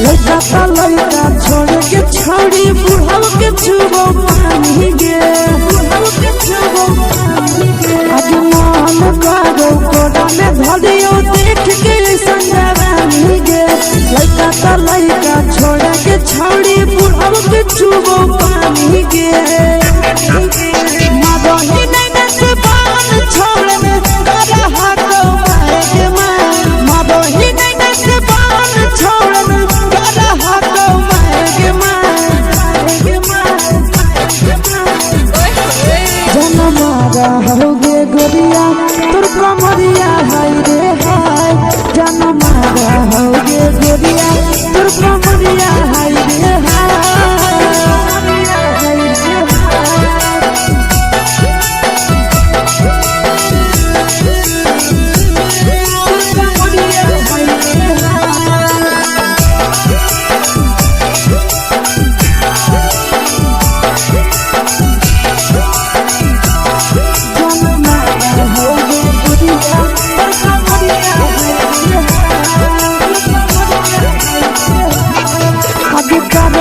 लड़का छोड़ के छौड़ी बुढ़ाव के छुबो पानी गे आज मन करो कोड़ा में धरियो देख के संजवानी गे लड़का छोड़ के छौड़ी बुढ़ाव के छुबो पानी गे मदही नहीं से बान छोड़ में करा हाथो मारे के मां मदही नहीं से बान छोड़ में करा हाथो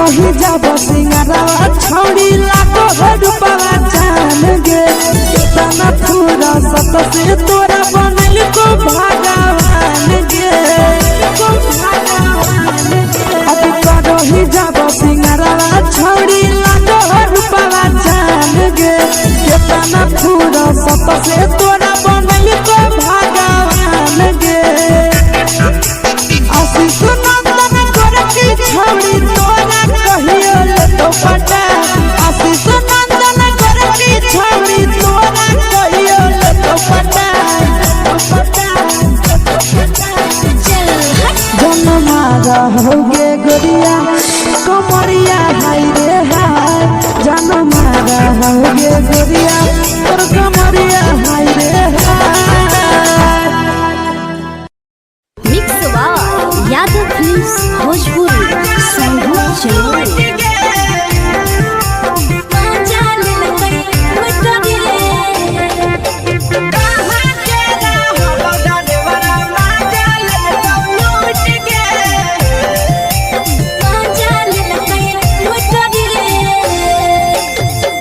रही जब सिंगारवा छौड़ी लाखों रुपवा जान गे कितना पूरा सत से तोरा बनल को भगवान गे अभी रही जब सिंगारवा छौड़ी लाखों रुपवा जान गे कितना पूरा सत से तोरा बनल को भगवान गे आशीष नंदन गोरखी छौड़ी तोरा कहियो ले तो पटा आशीष नंदन गोरखी छौड़ी तोरा कहियो ले तो पटा जन्मा रहोगे गोरिया कमरिया हाय रे हाय जन्मा रहोगे गोरिया और कमरिया हाय रे हाय। मिक्स यादव फिल्म्स भोजपुरी संगीत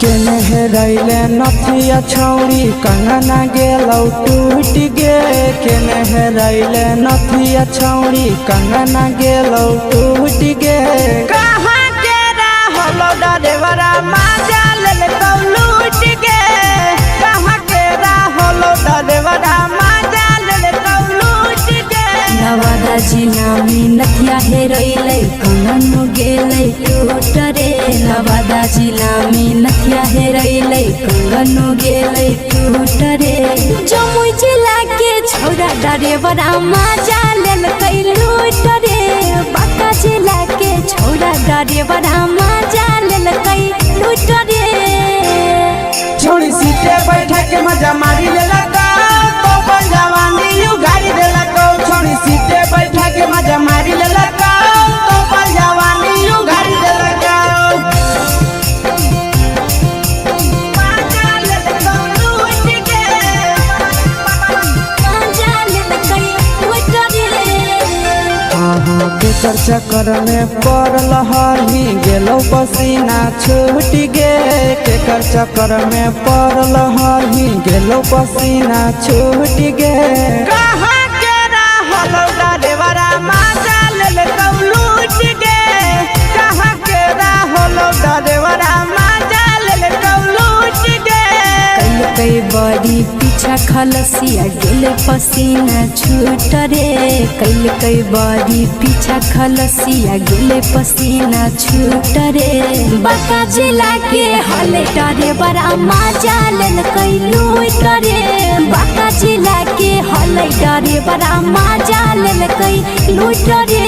चलो रैले नथिया छौड़ी कंगना गेलौ टूट गे केने रैले नथिया छौड़ी कंगना गेलौ टूट गे कहाँ के रहलो डरेवरा माजा ले तो लूट गे कहाँ के रहलो डरेवरा माजा ले तो लूट गे नवादा जिला में नथिया हेरैले कंगन गेलै टूट रे नवादा जिला में नथिया हेरैले कंगन गेलै टूट रे जमुई जिला के छौरा डरेवरा माजा लेल कै लूट रे बांका जिला के छौरा डरेवरा माजा लेल कै लूट रे छोड़ी सीटे बैठा के मजा मारी ले लगा तो बन जवानी यू गाड़ी दे लगा छोड़ी सीटे बैठा के मजा मारी ले लगा तो बन जवानी यू गाड़ी दे लगा माजा ले तो लूट के माजा लेल कै लूट रे केकर चक्कर में पड़ल हही गेलौ पसीना छूट गे केकर चक्कर में पड़ल हही गेलौ पसीना छूट गे कहाँ के रहलो डरेवरा माजा ले तो लूट गे कहाँ के रहलो डरेवरा माजा ले तो लूट गे कई बड़ी पीछा खलसिया गेले पसीना छूट रे कई बड़ी पीछा खलसिया गेले पसीना छूट रे बांका जिला के हले डरे बड़ा माजा लेल कई लूट रे बांका जिला के हले डरे बड़ा माजा लेल कई लूट रे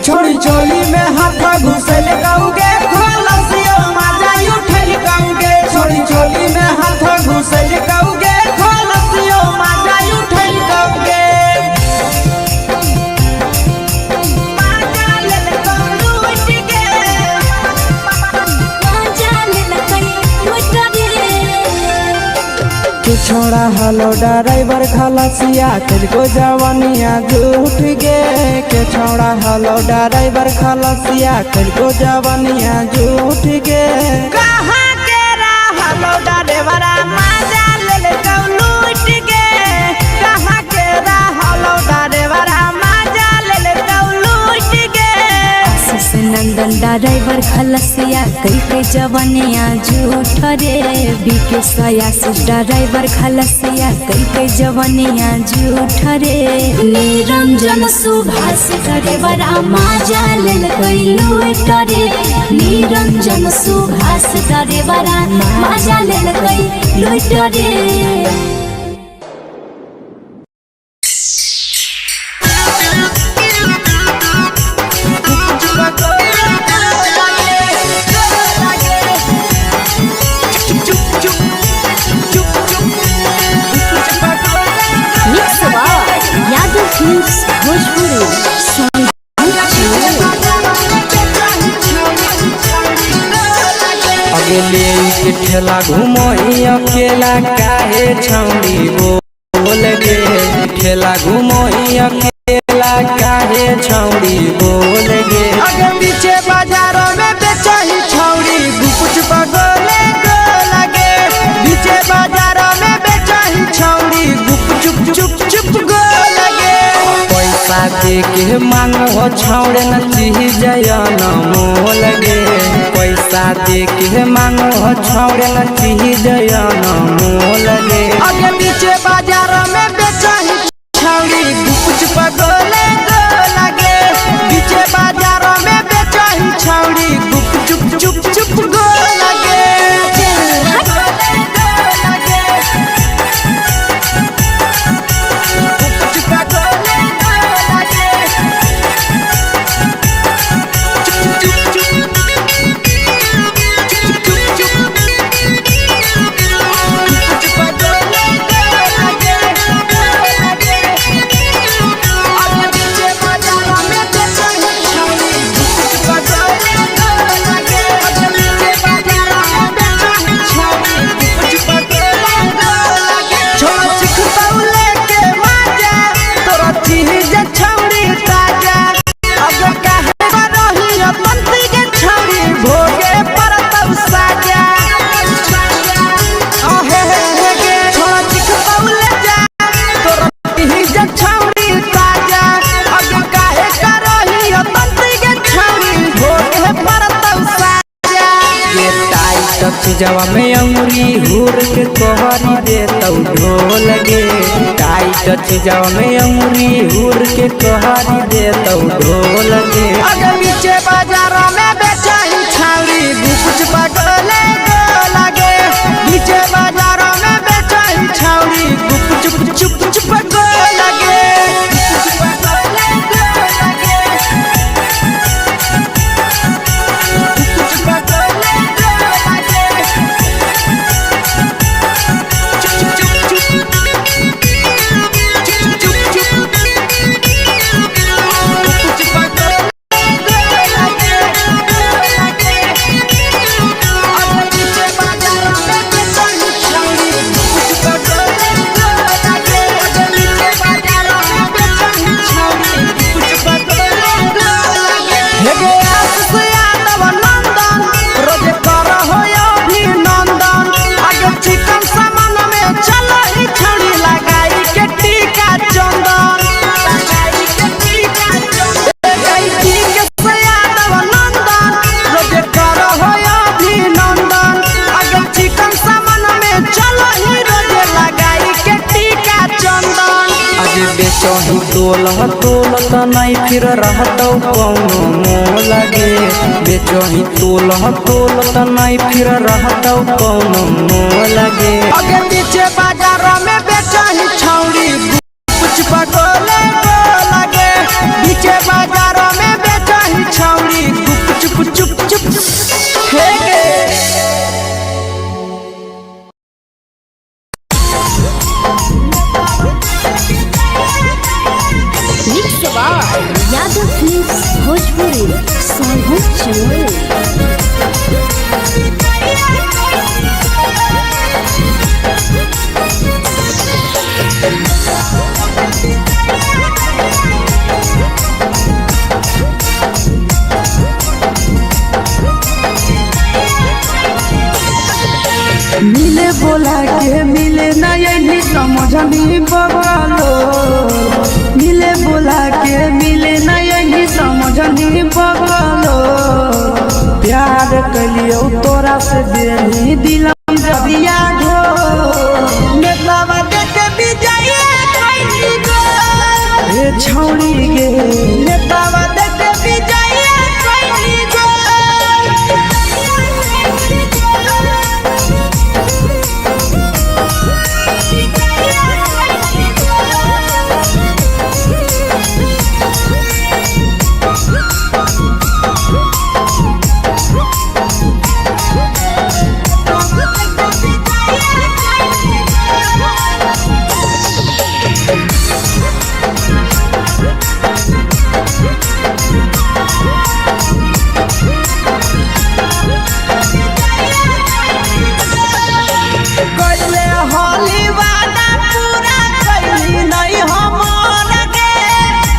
छोड़ी चोली में हाथ घुसल गाऊगे खलसियो माजा उठल गाऊगे छोड़ी चोली में हाथ घुसल गाऊगे खलसियो माजा उठल गाऊगे माजा ले तो लूट गे माजा लेल कई लूट रे कि छोड़ा हलो ड्राइवर खलसिया तुझको जवानिया झूठ गे के छोड़ा हलो ड्राइवर खलसिया तुझको जवानिया झूठ गे कहाँ के रहलो डरेवरा माजा ले तो लूट गे कहाँ के रहलो डरेवरा माजा ले तो लूट गे आशीष नंदन ड्राइवर खलसिया कई जवनिया झूठ रे बीके आशीष ड्राइवर खलसिया कई जवनिया झूठ रे निरंजन सुभाष ड्राइवरा माजा लेल कई लूट रे निरंजन सुभाष ड्राइवरा माजा लेल कई लूट रे यादव फिल्म्स भोजपुरी अगले के ठेला घुमोई अकेला काहे छौड़ी बोल गे ठेला घुमोई अकेला काहे छौड़ी बोल गे आगे पीछे दे के मांगो छौड़े न चीज न मोल गे पैसा दे के मांगो छौड़े न चीज न मोल गे आगे पीछे बाजार में बेचाही छौड़ी कुछ पगोले लगे पीछे बाजार में बेचाही छौड़ी चुप चुप चुप गो लगे जवा में अंगुरी हुर के कोहरी दे तौ ढोल गे टाइट जवा में अंगुरी हुर के कोहरी दे तौ ढोल गे अगर पीछे बाजार में बेचाही छावड़ी कुछ पगले लगे पीछे बाजार में बेचाही छावड़ी चुप चुप चुप लगे बेचही तोलत नहीं फिर रहतौ कौनो मोल गे बेचही तोलत नहीं फिर रहतौ कौनो मोल गे आगे पीछे बाजार में बेचही छौड़ी कुछ पगोले लगे पीछे बाजार में बेचही छौड़ी चुप चुप चुप हे गे यादव फिल्म्स भोजपुरी सोनभद्र चैनल मिले बोला के मिले ना यही समझनी बगलो मिले बोला के मिले ना यही समझनी बगलो प्यार कलियो तोरा से देनी दिलम जबिया घो नेतावा देखे बिजाए कहीं गो हे छौड़ी गे नेतावा देखे बिजाए कहीं गो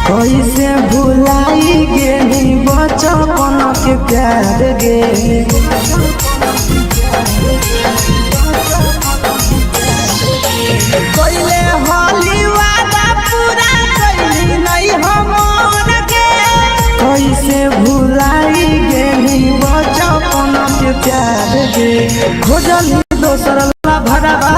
कैसे भुलाई गेली बचपन के प्यार गे कैले हली वादा पूरा कैली नहीं हम प्यार गे खोजल दोसर भरवा